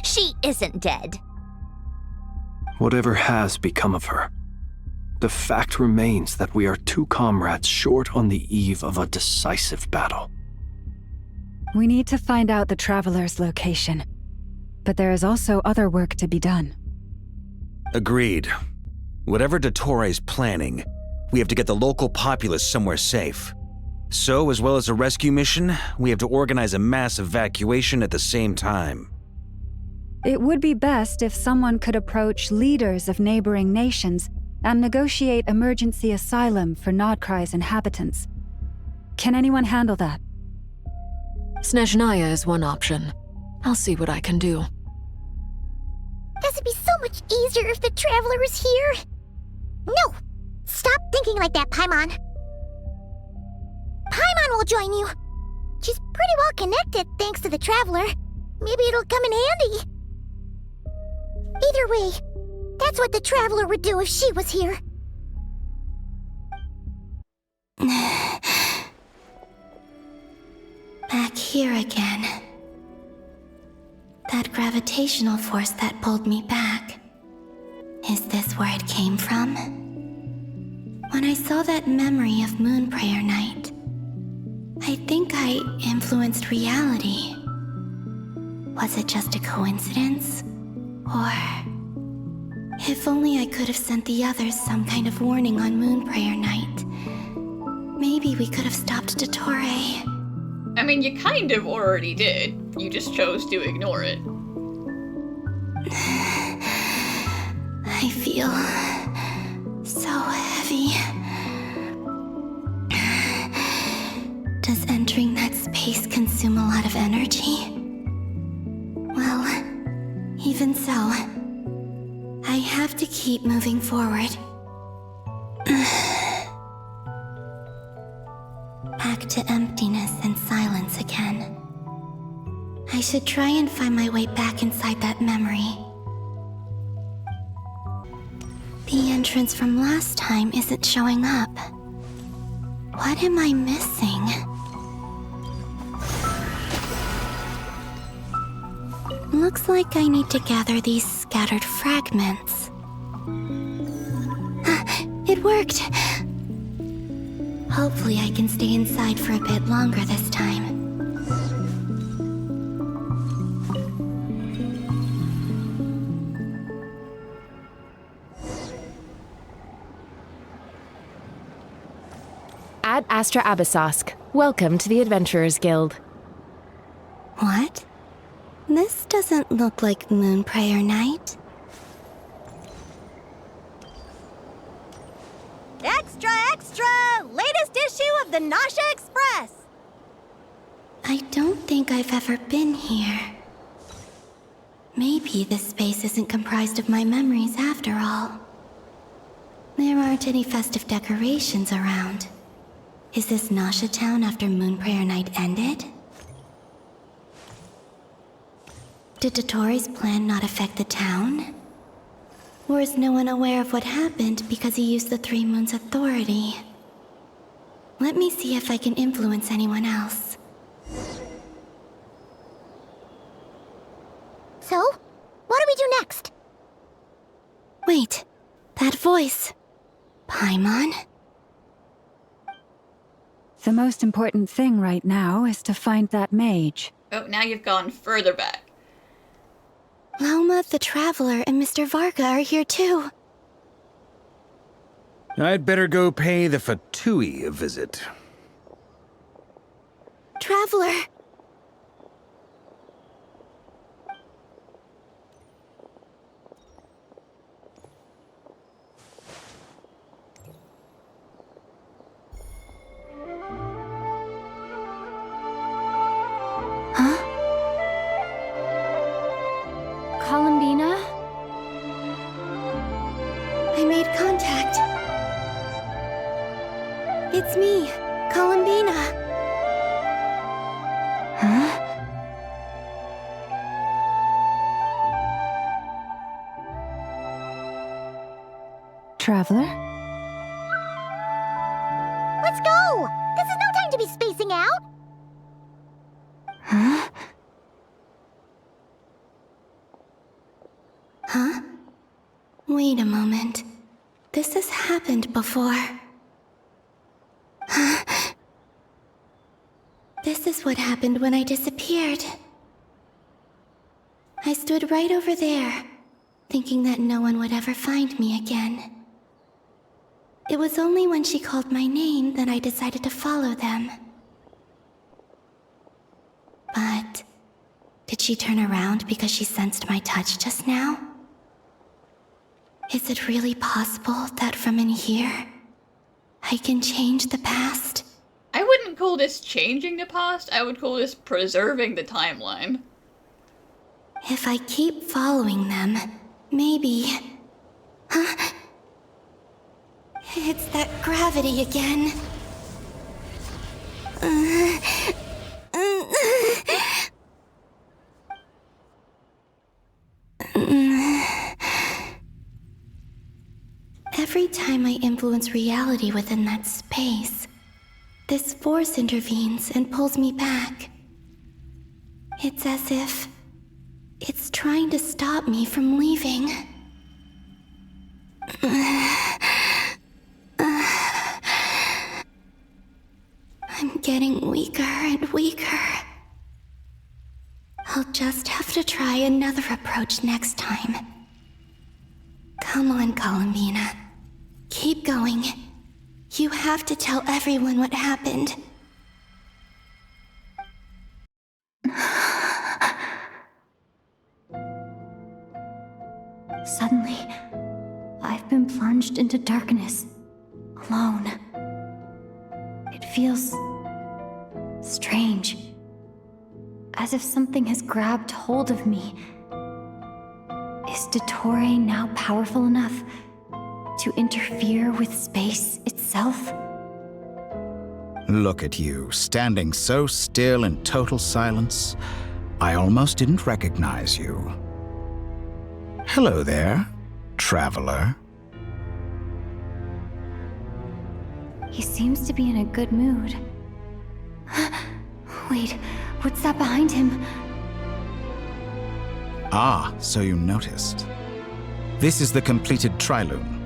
She isn't dead. Whatever has become of her, the fact remains that we are two comrades short on the eve of a decisive battle. We need to find out the Traveler's location, but there is also other work to be done. Agreed. Whatever Dottore's planning, we have to get the local populace somewhere safe. So, as well as a rescue mission, we have to organize a mass evacuation at the same time. It would be best if someone could approach leaders of neighboring nations and negotiate emergency asylum for Nod-Krai's inhabitants. Can anyone handle that? Snezhnaya is one option. I'll see what I can do. This would be so much easier if the Traveler was here. No! Stop thinking like that, Paimon. Paimon will join you. She's pretty well connected thanks to the Traveler. Maybe it'll come in handy. Either way, that's what the Traveler would do if she was here. Back here again. That gravitational force that pulled me back. Is this where it came from? When I saw that memory of Moon Prayer Night, I think I influenced reality. Was it just a coincidence? Or... if only I could have sent the others some kind of warning on Moon Prayer Night. Maybe we could have stopped Dottore. I mean, you kind of already did. You just chose to ignore it. I feel so heavy. Does entering that space consume a lot of energy? Well, even so, I have to keep moving forward. Back to emptiness and silence again. I should try and find my way back inside that memory. The entrance from last time isn't showing up. What am I missing? Looks like I need to gather these scattered fragments. It worked! Hopefully I can stay inside for a bit longer this time. Ad Astra Abyssosque. Welcome to the Adventurers Guild. What? This doesn't look like Moonprayer Night. Extra, extra! Latest issue of the Nausea Express! I don't think I've ever been here. Maybe this space isn't comprised of my memories after all. There aren't any festive decorations around. Is this Nausea Town after Moonprayer Night ended? Did Dottore's plan not affect the town? Or is no one aware of what happened because he used the Three Moons' authority? Let me see if I can influence anyone else. So, what do we do next? Wait, that voice. Paimon? The most important thing right now is to find that mage. Oh, now you've gone further back. Lauma the Traveler and Mr. Varga are here too. I'd better go pay the Fatui a visit. Traveler! Columbina? I made contact. It's me, Columbina. Huh? Traveler? Let's go! This is no time to be spacing out! Huh? Huh? Wait a moment. This has happened before. Huh? This is what happened when I disappeared. I stood right over there, thinking that no one would ever find me again. It was only when she called my name that I decided to follow them. But did she turn around because she sensed my touch just now? Is it really possible that from in here, I can change the past? I wouldn't call this changing the past, I would call this preserving the timeline. If I keep following them, maybe... Huh? It's that gravity again. Every time I influence reality within that space, this force intervenes and pulls me back. It's as if it's trying to stop me from leaving. I'm getting weaker and weaker. I'll just have to try another approach next time. Come on, Columbina. Keep going. You have to tell everyone what happened. Suddenly, I've been plunged into darkness, alone. It feels strange, as if something has grabbed hold of me. Is Dottore now powerful enough to interfere with space itself? Look at you, standing so still in total silence. I almost didn't recognize you. Hello there, traveler. He seems to be in a good mood. Wait, what's that behind him? Ah, so you noticed. This is the completed Trilune.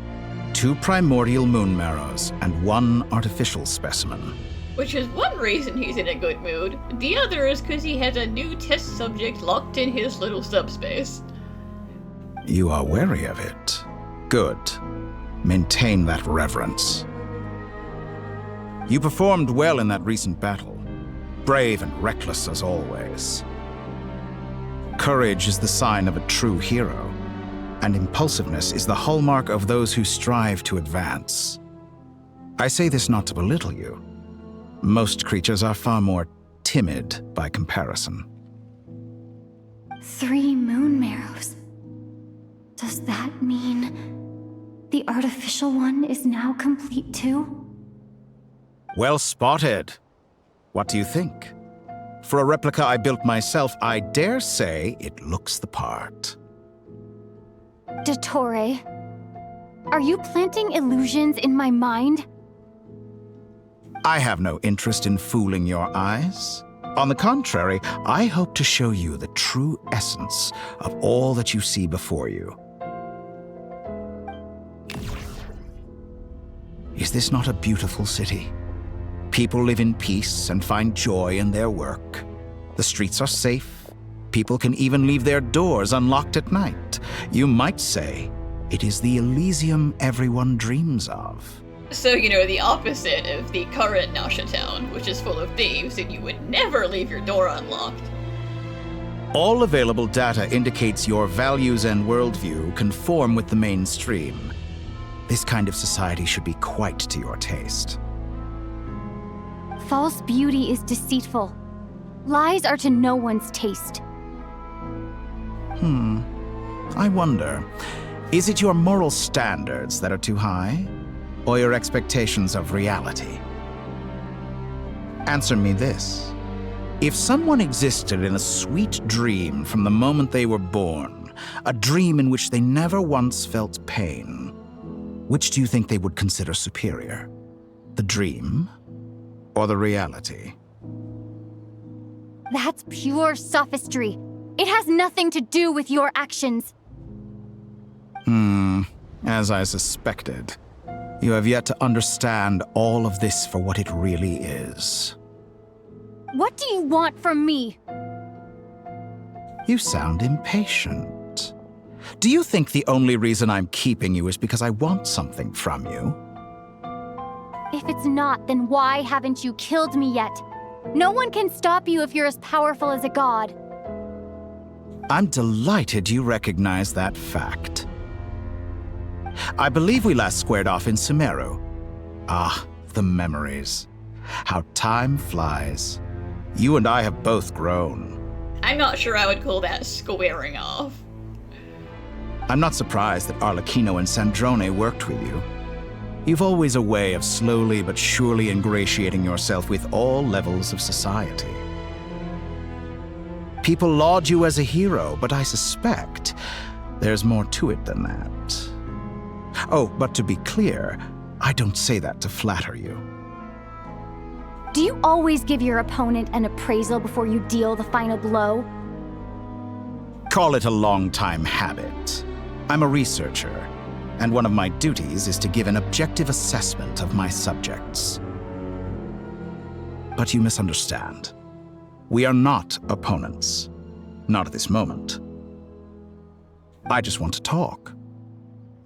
2 primordial moon marrows and 1 artificial specimen. Which is one reason he's in a good mood. The other is because he has a new test subject locked in his little subspace. You are wary of it. Good. Maintain that reverence. You performed well in that recent battle. Brave and reckless as always. Courage is the sign of a true hero, and impulsiveness is the hallmark of those who strive to advance. I say this not to belittle you. Most creatures are far more timid by comparison. 3 moon marrows. Does that mean the artificial one is now complete too? Well spotted. What do you think? For a replica I built myself, I dare say it looks the part. Dottore, are you planting illusions in my mind? I have no interest in fooling your eyes. On the contrary, I hope to show you the true essence of all that you see before you. Is this not a beautiful city? People live in peace and find joy in their work. The streets are safe. People can even leave their doors unlocked at night. You might say it is the Elysium everyone dreams of. So, you know, the opposite of the current Nasha town, which is full of thieves, and you would never leave your door unlocked. All available data indicates your values and worldview conform with the mainstream. This kind of society should be quite to your taste. False beauty is deceitful. Lies are to no one's taste. I wonder, is it your moral standards that are too high? Or your expectations of reality? Answer me this. If someone existed in a sweet dream from the moment they were born, a dream in which they never once felt pain, which do you think they would consider superior? The dream or the reality? That's pure sophistry. It has nothing to do with your actions. As I suspected. You have yet to understand all of this for what it really is. What do you want from me? You sound impatient. Do you think the only reason I'm keeping you is because I want something from you? If it's not, then why haven't you killed me yet? No one can stop you if you're as powerful as a god. I'm delighted you recognize that fact. I believe we last squared off in Sumeru. Ah, the memories. How time flies. You and I have both grown. I'm not sure I would call that squaring off. I'm not surprised that Arlecchino and Sandrone worked with you. You've always a way of slowly but surely ingratiating yourself with all levels of society. People laud you as a hero, but I suspect there's more to it than that. Oh, but to be clear, I don't say that to flatter you. Do you always give your opponent an appraisal before you deal the final blow? Call it a long-time habit. I'm a researcher, and one of my duties is to give an objective assessment of my subjects. But you misunderstand. We are not opponents. Not at this moment. I just want to talk.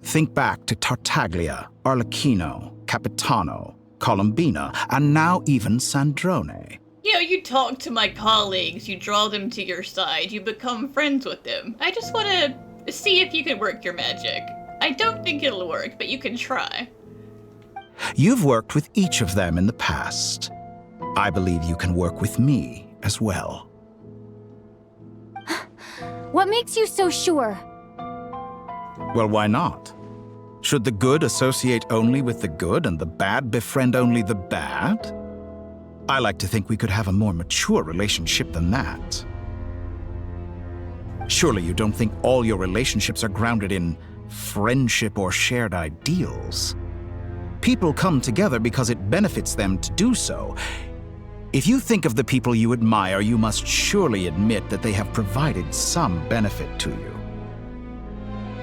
Think back to Tartaglia, Arlecchino, Capitano, Colombina, and now even Sandrone. You know, you talk to my colleagues, you draw them to your side, you become friends with them. I just want to see if you can work your magic. I don't think it'll work, but you can try. You've worked with each of them in the past. I believe you can work with me as well. What makes you so sure? Well, why not? Should the good associate only with the good and the bad befriend only the bad? I like to think we could have a more mature relationship than that. Surely you don't think all your relationships are grounded in friendship or shared ideals. People come together because it benefits them to do so. If you think of the people you admire, you must surely admit that they have provided some benefit to you.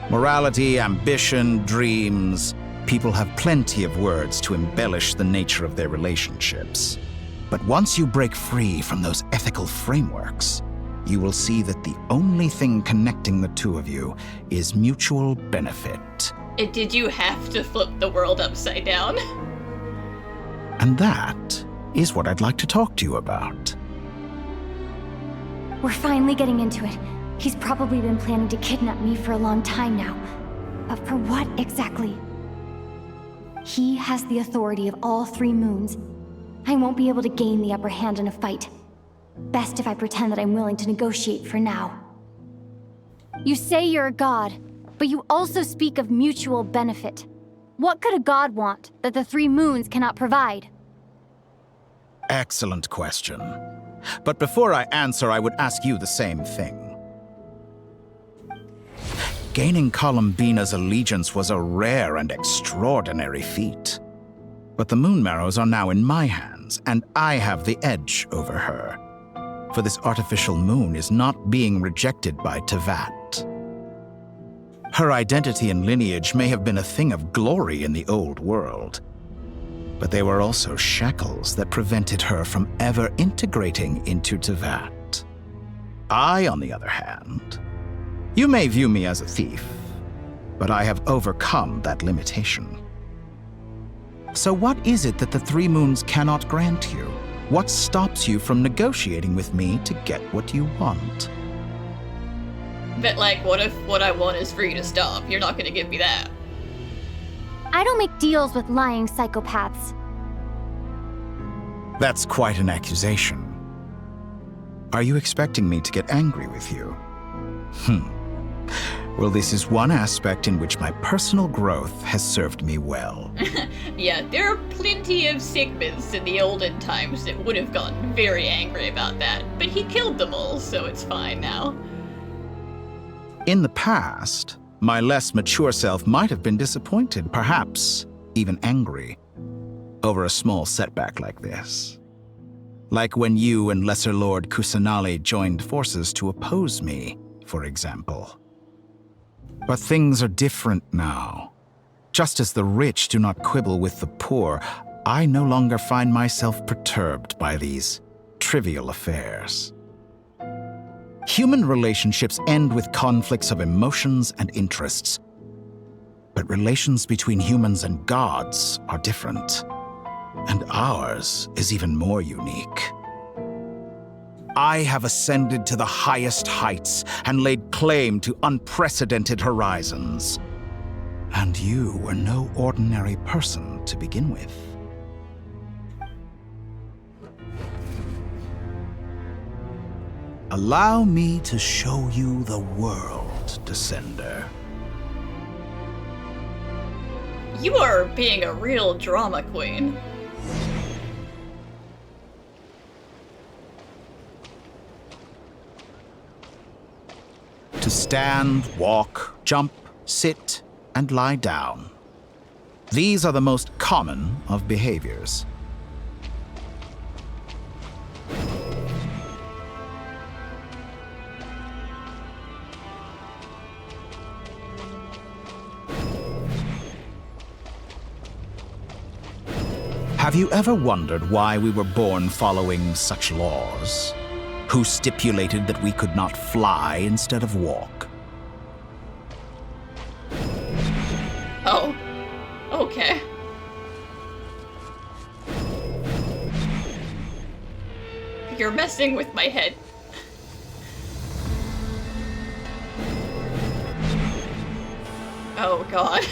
Morality, ambition, dreams, People have plenty of words to embellish the nature of their relationships. But once you break free from those ethical frameworks, you will see that the only thing connecting the two of you is mutual benefit. Did you have to flip the world upside down? And that is what I'd like to talk to you about. We're finally getting into it. He's probably been planning to kidnap me for a long time now. But for what exactly? He has the authority of all 3 moons. I won't be able to gain the upper hand in a fight. Best if I pretend that I'm willing to negotiate for now. You say you're a god, but you also speak of mutual benefit. What could a god want that the 3 moons cannot provide? Excellent question. But before I answer, I would ask you the same thing. Gaining Columbina's allegiance was a rare and extraordinary feat. But the Moon Marrows are now in my hands, and I have the edge over her. For this artificial moon is not being rejected by Teyvat. Her identity and lineage may have been a thing of glory in the old world, but they were also shackles that prevented her from ever integrating into Teyvat. I, on the other hand, you may view me as a thief, but I have overcome that limitation. So what is it that the 3 moons cannot grant you? What stops you from negotiating with me to get what you want? But like, what if what I want is for you to stop? You're not gonna give me that. I don't make deals with lying psychopaths. That's quite an accusation. Are you expecting me to get angry with you? Well, this is one aspect in which my personal growth has served me well. Yeah, there are plenty of Sigmunds in the olden times that would have gotten very angry about that, but he killed them all, so it's fine now. In the past, my less mature self might have been disappointed, perhaps even angry, over a small setback like this. Like when you and Lesser Lord Kusanali joined forces to oppose me, for example. But things are different now. Just as the rich do not quibble with the poor, I no longer find myself perturbed by these trivial affairs. Human relationships end with conflicts of emotions and interests. But relations between humans and gods are different. And ours is even more unique. I have ascended to the highest heights and laid claim to unprecedented horizons. And you were no ordinary person to begin with. Allow me to show you the world, Descender. You are being a real drama queen. To stand, walk, jump, sit, and lie down. These are the most common of behaviors. Have you ever wondered why we were born following such laws? Who stipulated that we could not fly instead of walk? Oh, okay. You're messing with my head. Oh god.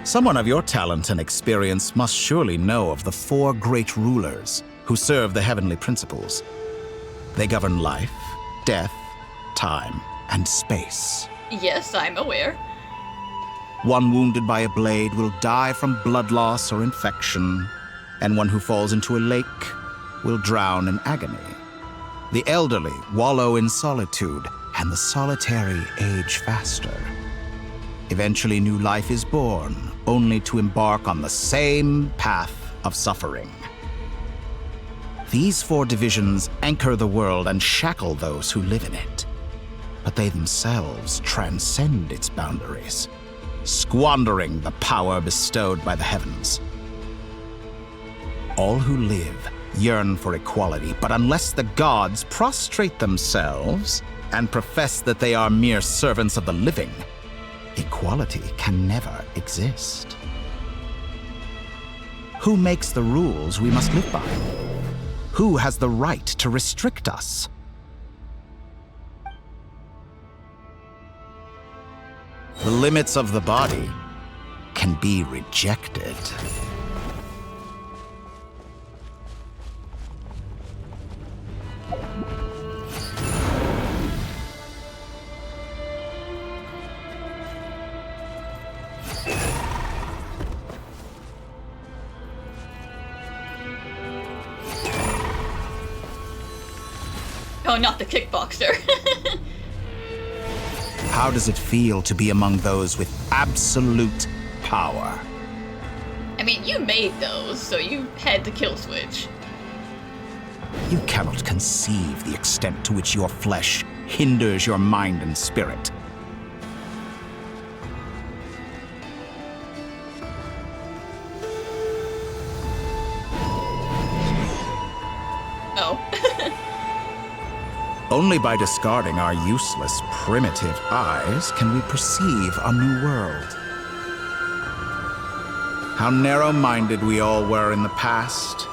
Someone of your talent and experience must surely know of the 4 great rulers who serve the heavenly principles. They govern life, death, time, and space. Yes, I'm aware. One wounded by a blade will die from blood loss or infection, and one who falls into a lake will drown in agony. The elderly wallow in solitude, and the solitary age faster. Eventually, new life is born, only to embark on the same path of suffering. These 4 divisions anchor the world and shackle those who live in it. but they themselves transcend its boundaries, squandering the power bestowed by the heavens. All who live yearn for equality, but unless the gods prostrate themselves and profess that they are mere servants of the living, equality can never exist. Who makes the rules we must live by? Who has the right to restrict us? The limits of the body can be rejected. Oh, not the kickboxer. How does it feel to be among those with absolute power? I mean, you made those, so you had the kill switch. You cannot conceive the extent to which your flesh hinders your mind and spirit. Oh. Only by discarding our useless, primitive eyes can we perceive a new world. How narrow-minded we all were in the past.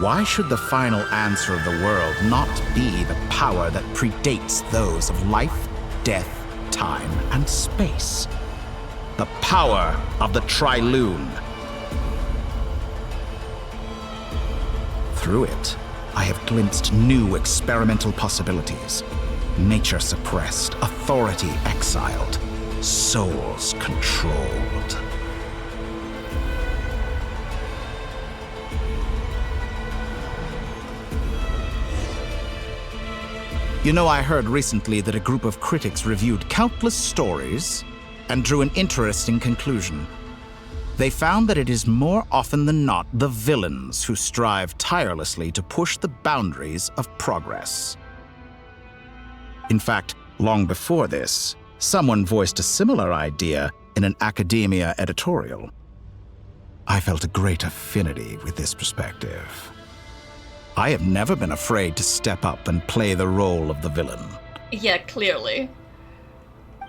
Why should the final answer of the world not be the power that predates those of life, death, time, and space? The power of the Trilune. Through it, I have glimpsed new experimental possibilities. Nature suppressed, authority exiled, souls controlled. You know, I heard recently that a group of critics reviewed countless stories and drew an interesting conclusion. They found that it is more often than not the villains who strive tirelessly to push the boundaries of progress. In fact, long before this, someone voiced a similar idea in an academia editorial. I felt a great affinity with this perspective. I have never been afraid to step up and play the role of the villain. Yeah, clearly.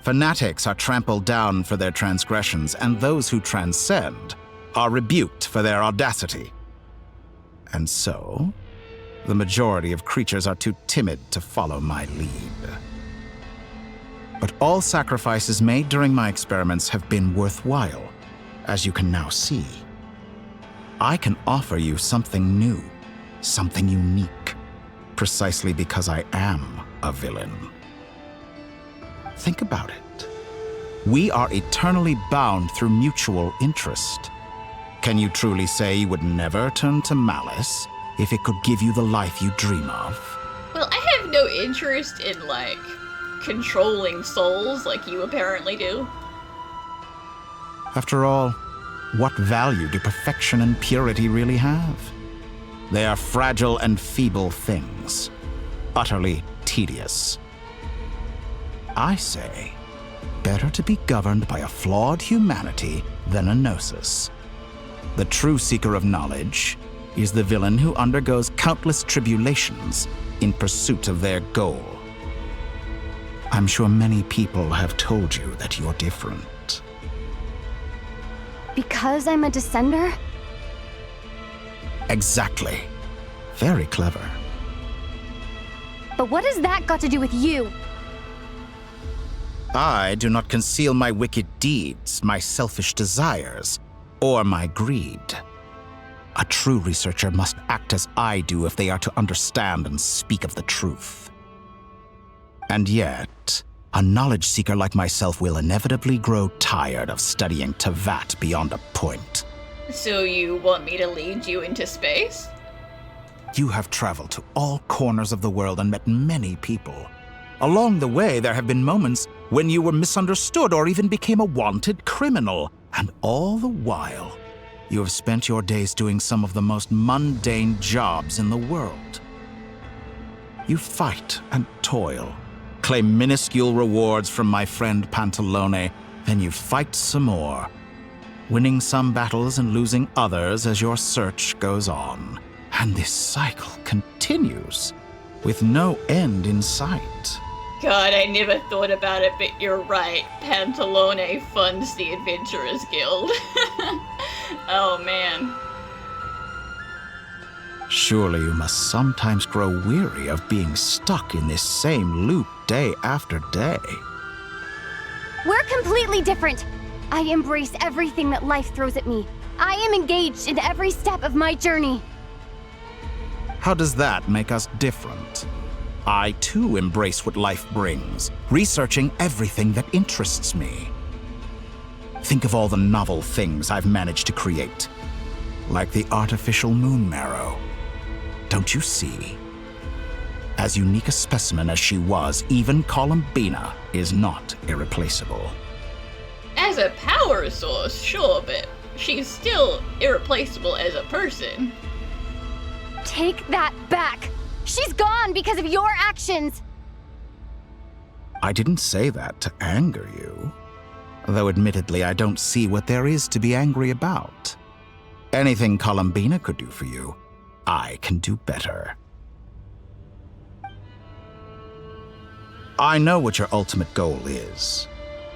Fanatics are trampled down for their transgressions, and those who transcend are rebuked for their audacity. And so, the majority of creatures are too timid to follow my lead. But all sacrifices made during my experiments have been worthwhile, as you can now see. I can offer you something new, something unique, precisely because I am a villain. Think about it. We are eternally bound through mutual interest. Can you truly say you would never turn to malice if it could give you the life you dream of? Well, I have no interest in, like, controlling souls like you apparently do. After all, what value do perfection and purity really have? They are fragile and feeble things, utterly tedious. I say, better to be governed by a flawed humanity than a gnosis. The true seeker of knowledge is the villain who undergoes countless tribulations in pursuit of their goal. I'm sure many people have told you that you're different. Because I'm a descender? Exactly. Very clever. But what has that got to do with you? I do not conceal my wicked deeds, my selfish desires, or my greed. A true researcher must act as I do if they are to understand and speak of the truth. And yet, a knowledge seeker like myself will inevitably grow tired of studying Tevat beyond a point. So you want me to lead you into space? You have traveled to all corners of the world and met many people. Along the way, there have been moments when you were misunderstood or even became a wanted criminal. And all the while, you have spent your days doing some of the most mundane jobs in the world. You fight and toil, claim minuscule rewards from my friend Pantalone, then you fight some more, winning some battles and losing others as your search goes on. And this cycle continues, with no end in sight. God, I never thought about it, but you're right. Pantalone funds the Adventurers Guild. Oh, man. Surely you must sometimes grow weary of being stuck in this same loop day after day. We're completely different. I embrace everything that life throws at me. I am engaged in every step of my journey. How does that make us different? I too embrace what life brings, researching everything that interests me. Think of all the novel things I've managed to create, like the artificial moon marrow. Don't you see? As unique a specimen as she was, even Columbina is not irreplaceable. As a power source, sure, but she's still irreplaceable as a person. Take that back! She's gone because of your actions! I didn't say that to anger you. Though admittedly, I don't see what there is to be angry about. Anything Columbina could do for you, I can do better. I know what your ultimate goal is.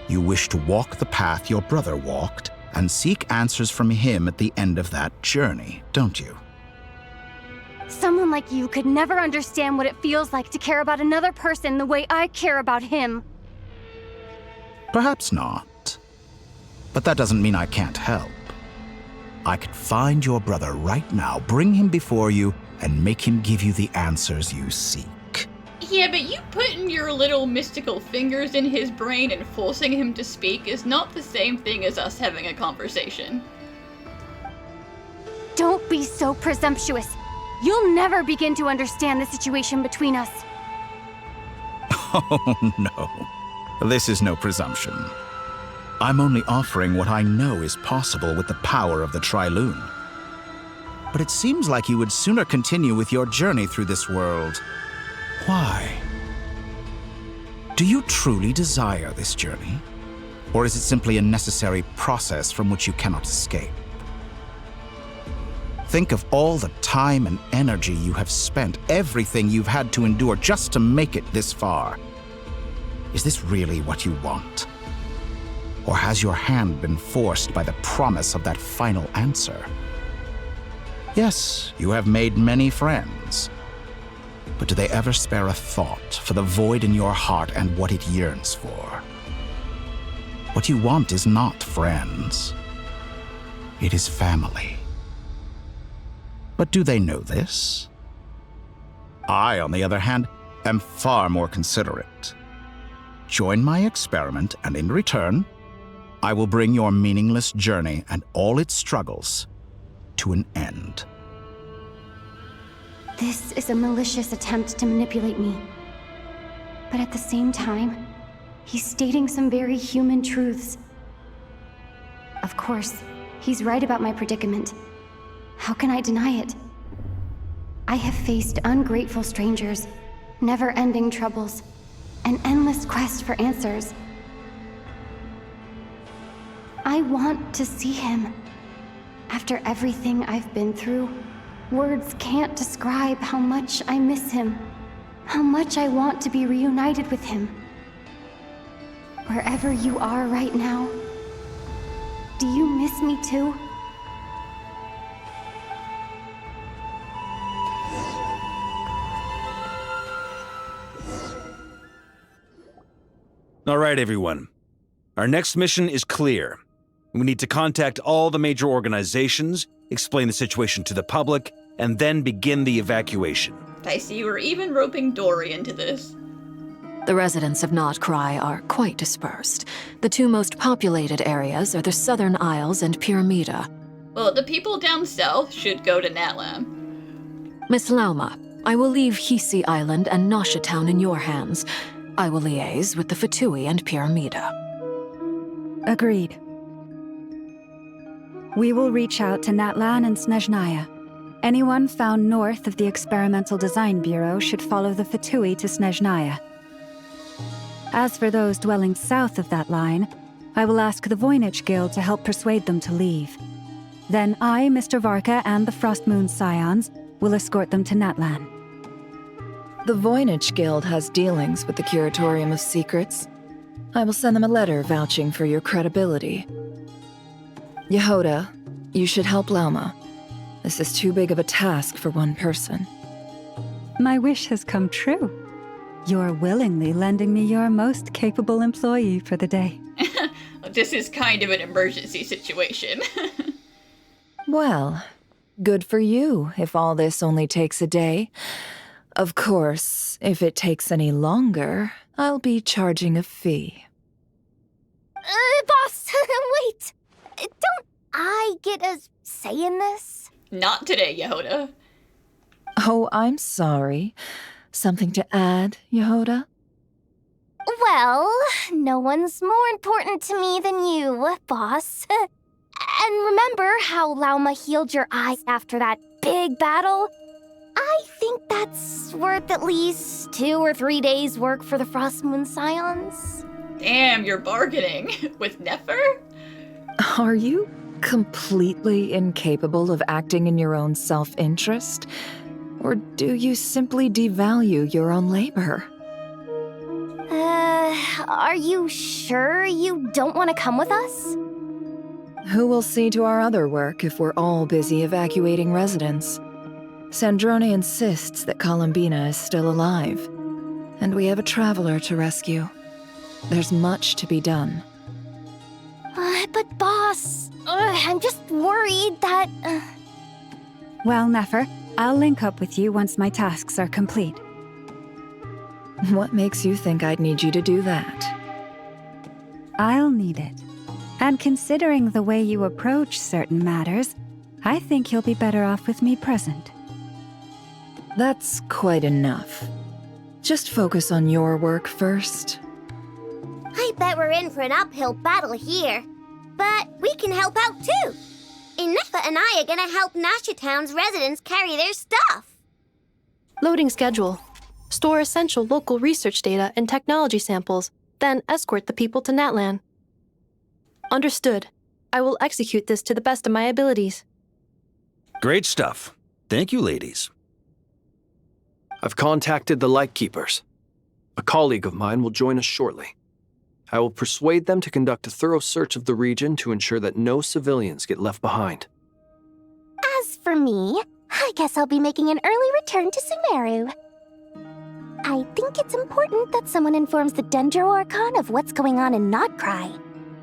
You wish to walk the path your brother walked and seek answers from him at the end of that journey, don't you? Someone like you could never understand what it feels like to care about another person the way I care about him. Perhaps not. But that doesn't mean I can't help. I could find your brother right now, bring him before you, and make him give you the answers you seek. Yeah, but you putting your little mystical fingers in his brain and forcing him to speak is not the same thing as us having a conversation. Don't be so presumptuous. You'll never begin to understand the situation between us. Oh, no. This is no presumption. I'm only offering what I know is possible with the power of the Trilune. But it seems like you would sooner continue with your journey through this world. Why? Do you truly desire this journey? Or is it simply a necessary process from which you cannot escape? Think of all the time and energy you have spent, everything you've had to endure just to make it this far. Is this really what you want? Or has your hand been forced by the promise of that final answer? Yes, you have made many friends. But do they ever spare a thought for the void in your heart and what it yearns for? What you want is not friends. It is family. But do they know this? I, on the other hand, am far more considerate. Join my experiment, and in return, I will bring your meaningless journey and all its struggles to an end. This is a malicious attempt to manipulate me. But at the same time, he's stating some very human truths. Of course, he's right about my predicament. How can I deny it? I have faced ungrateful strangers, never-ending troubles, an endless quest for answers. I want to see him. After everything I've been through, words can't describe how much I miss him, how much I want to be reunited with him. Wherever you are right now, do you miss me too? All right, everyone. Our next mission is clear. We need to contact all the major organizations, explain the situation to the public, and then begin the evacuation. I see we're even roping Dory into this. The residents of Nod-Krai are quite dispersed. The two most populated areas are the Southern Isles and Pyramida. Well, the people down south should go to Natlam. Miss Lauma, I will leave Hisi Island and Nasha Town in your hands. I will liaise with the Fatui and Pyramida. Agreed. We will reach out to Natlan and Snezhnaya. Anyone found north of the Experimental Design Bureau should follow the Fatui to Snezhnaya. As for those dwelling south of that line, I will ask the Voynich Guild to help persuade them to leave. Then I, Mr. Varka, and the Frostmoon Scions will escort them to Natlan. The Voynich Guild has dealings with the Curatorium of Secrets. I will send them a letter vouching for your credibility. Yehoda, you should help Lauma. This is too big of a task for one person. My wish has come true. You're willingly lending me your most capable employee for the day. This is kind of an emergency situation. Well, good for you if all this only takes a day. Of course, if it takes any longer, I'll be charging a fee. Boss, wait! Don't I get a say in this? Not today, Yehoda. Oh, I'm sorry. Something to add, Yehoda? Well, no one's more important to me than you, boss. And remember how Lauma healed your eyes after that big battle? I think that's worth at least 2 or 3 days' work for the Frostmoon Scions. Damn, you're bargaining with Nefer? Are you completely incapable of acting in your own self-interest? Or do you simply devalue your own labor? Are you sure you don't want to come with us? Who will see to our other work if we're all busy evacuating residents? Sandrone insists that Columbina is still alive, and we have a traveler to rescue. There's much to be done. But boss, I'm just worried that... Well, Nefer, I'll link up with you once my tasks are complete. What makes you think I'd need you to do that? I'll need it. And considering the way you approach certain matters, I think you'll be better off with me present. That's quite enough. Just focus on your work first. I bet we're in for an uphill battle here. But we can help out too. Inefa and I are gonna help Nasha Town's residents carry their stuff. Loading schedule. Store essential local research data and technology samples, then escort the people to Natlan. Understood. I will execute this to the best of my abilities. Great stuff. Thank you, ladies. I've contacted the Lightkeepers. A colleague of mine will join us shortly. I will persuade them to conduct a thorough search of the region to ensure that no civilians get left behind. As for me, I guess I'll be making an early return to Sumeru. I think it's important that someone informs the Dendro Archon of what's going on in Nod-Krai.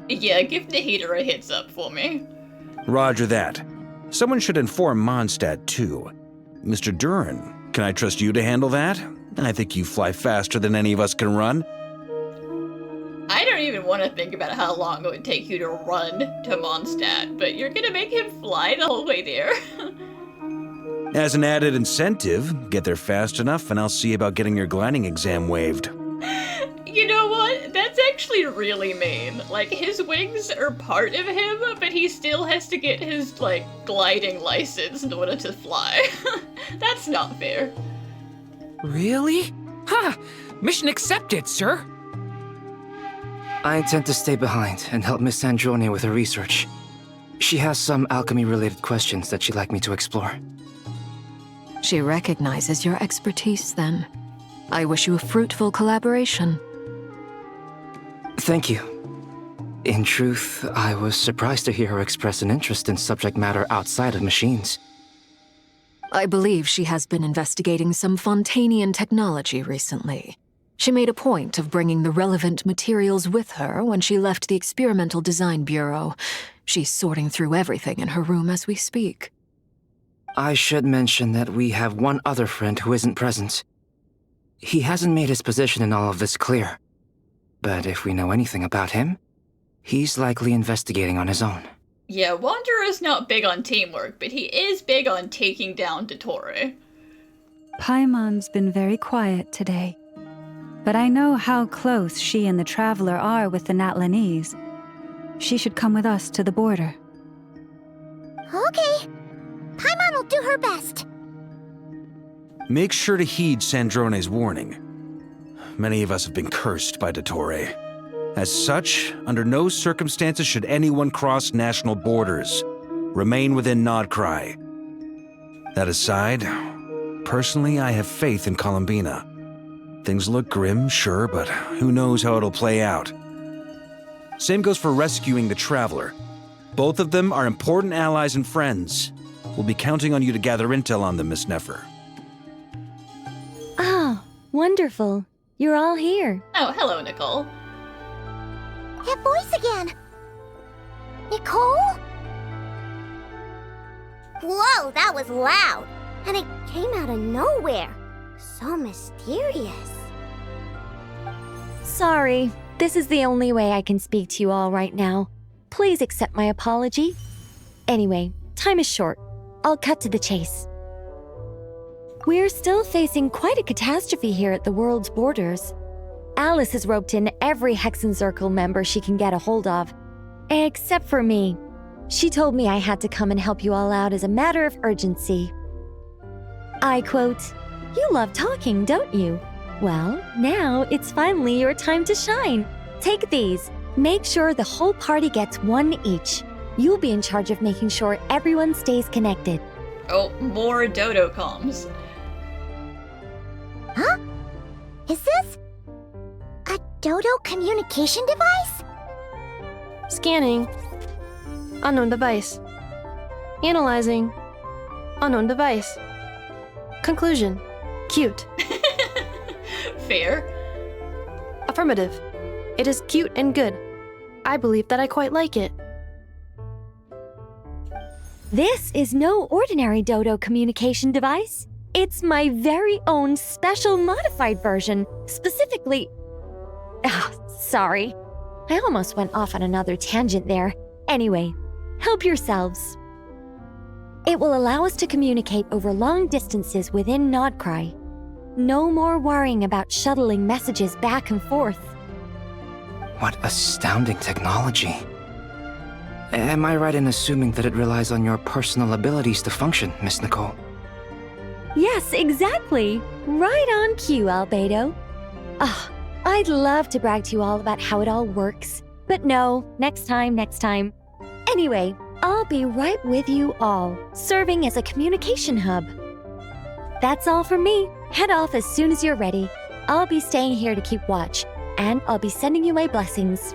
Yeah, give Nahida a heads up for me. Roger that. Someone should inform Mondstadt, too. Mr. Duran, can I trust you to handle that? I think you fly faster than any of us can run. I don't even want to think about how long it would take you to run to Mondstadt, but you're gonna make him fly the whole way there. As an added incentive, get there fast enough and I'll see about getting your gliding exam waived. You know what? That's actually really mean. Like, his wings are part of him, but he still has to get his, like, gliding license in order to fly. That's not fair. Really? Ha! Mission accepted, sir! I intend to stay behind and help Miss Sandrone with her research. She has some alchemy-related questions that she'd like me to explore. She recognizes your expertise, then. I wish you a fruitful collaboration. Thank you. In truth, I was surprised to hear her express an interest in subject matter outside of machines. I believe she has been investigating some Fontanian technology recently. She made a point of bringing the relevant materials with her when she left the Experimental Design Bureau. She's sorting through everything in her room as we speak. I should mention that we have one other friend who isn't present. He hasn't made his position in all of this clear. But if we know anything about him, he's likely investigating on his own. Yeah, Wanderer's not big on teamwork, but he is big on taking down Dottore. Paimon's been very quiet today. But I know how close she and the Traveler are with the Natlanese. She should come with us to the border. Okay. Paimon will do her best. Make sure to heed Sandrone's warning. many of us have been cursed by Dottore. As such, under no circumstances should anyone cross national borders. Remain within Nod-Krai. That aside, personally, I have faith in Columbina. Things look grim, sure, but who knows how it'll play out. Same goes for rescuing the Traveler. Both of them are important allies and friends. We'll be counting on you to gather intel on them, Miss Nefer. Ah, wonderful. You're all here. Oh, hello, Nicole. That voice again! Nicole? Whoa, that was loud! And it came out of nowhere. So mysterious. Sorry, this is the only way I can speak to you all right now. Please accept my apology. Anyway, time is short. I'll cut to the chase. We're still facing quite a catastrophe here at the world's borders. Alice has roped in every Hexen Circle member she can get a hold of. Except for me. She told me I had to come and help you all out as a matter of urgency. I quote, "You love talking, don't you? Well, now it's finally your time to shine. Take these. Make sure the whole party gets one each. You'll be in charge of making sure everyone stays connected." Oh, more dodo comms. Huh? Is this a dodo communication device? Scanning. Unknown device. Analyzing. Unknown device. Conclusion. Cute. Fair. Affirmative. It is cute and good. I believe that I quite like it. This is no ordinary dodo communication device. It's my very own special modified version, specifically... sorry. I almost went off on another tangent there. Anyway, help yourselves. It will allow us to communicate over long distances within Nod-Krai. No more worrying about shuttling messages back and forth. What astounding technology. Am I right in assuming that it relies on your personal abilities to function, Miss Nicole? Yes, exactly. Right on cue, Albedo. I'd love to brag to you all about how it all works. But no, next time. Anyway, I'll be right with you all, serving as a communication hub. That's all from me. Head off as soon as you're ready. I'll be staying here to keep watch, and I'll be sending you my blessings.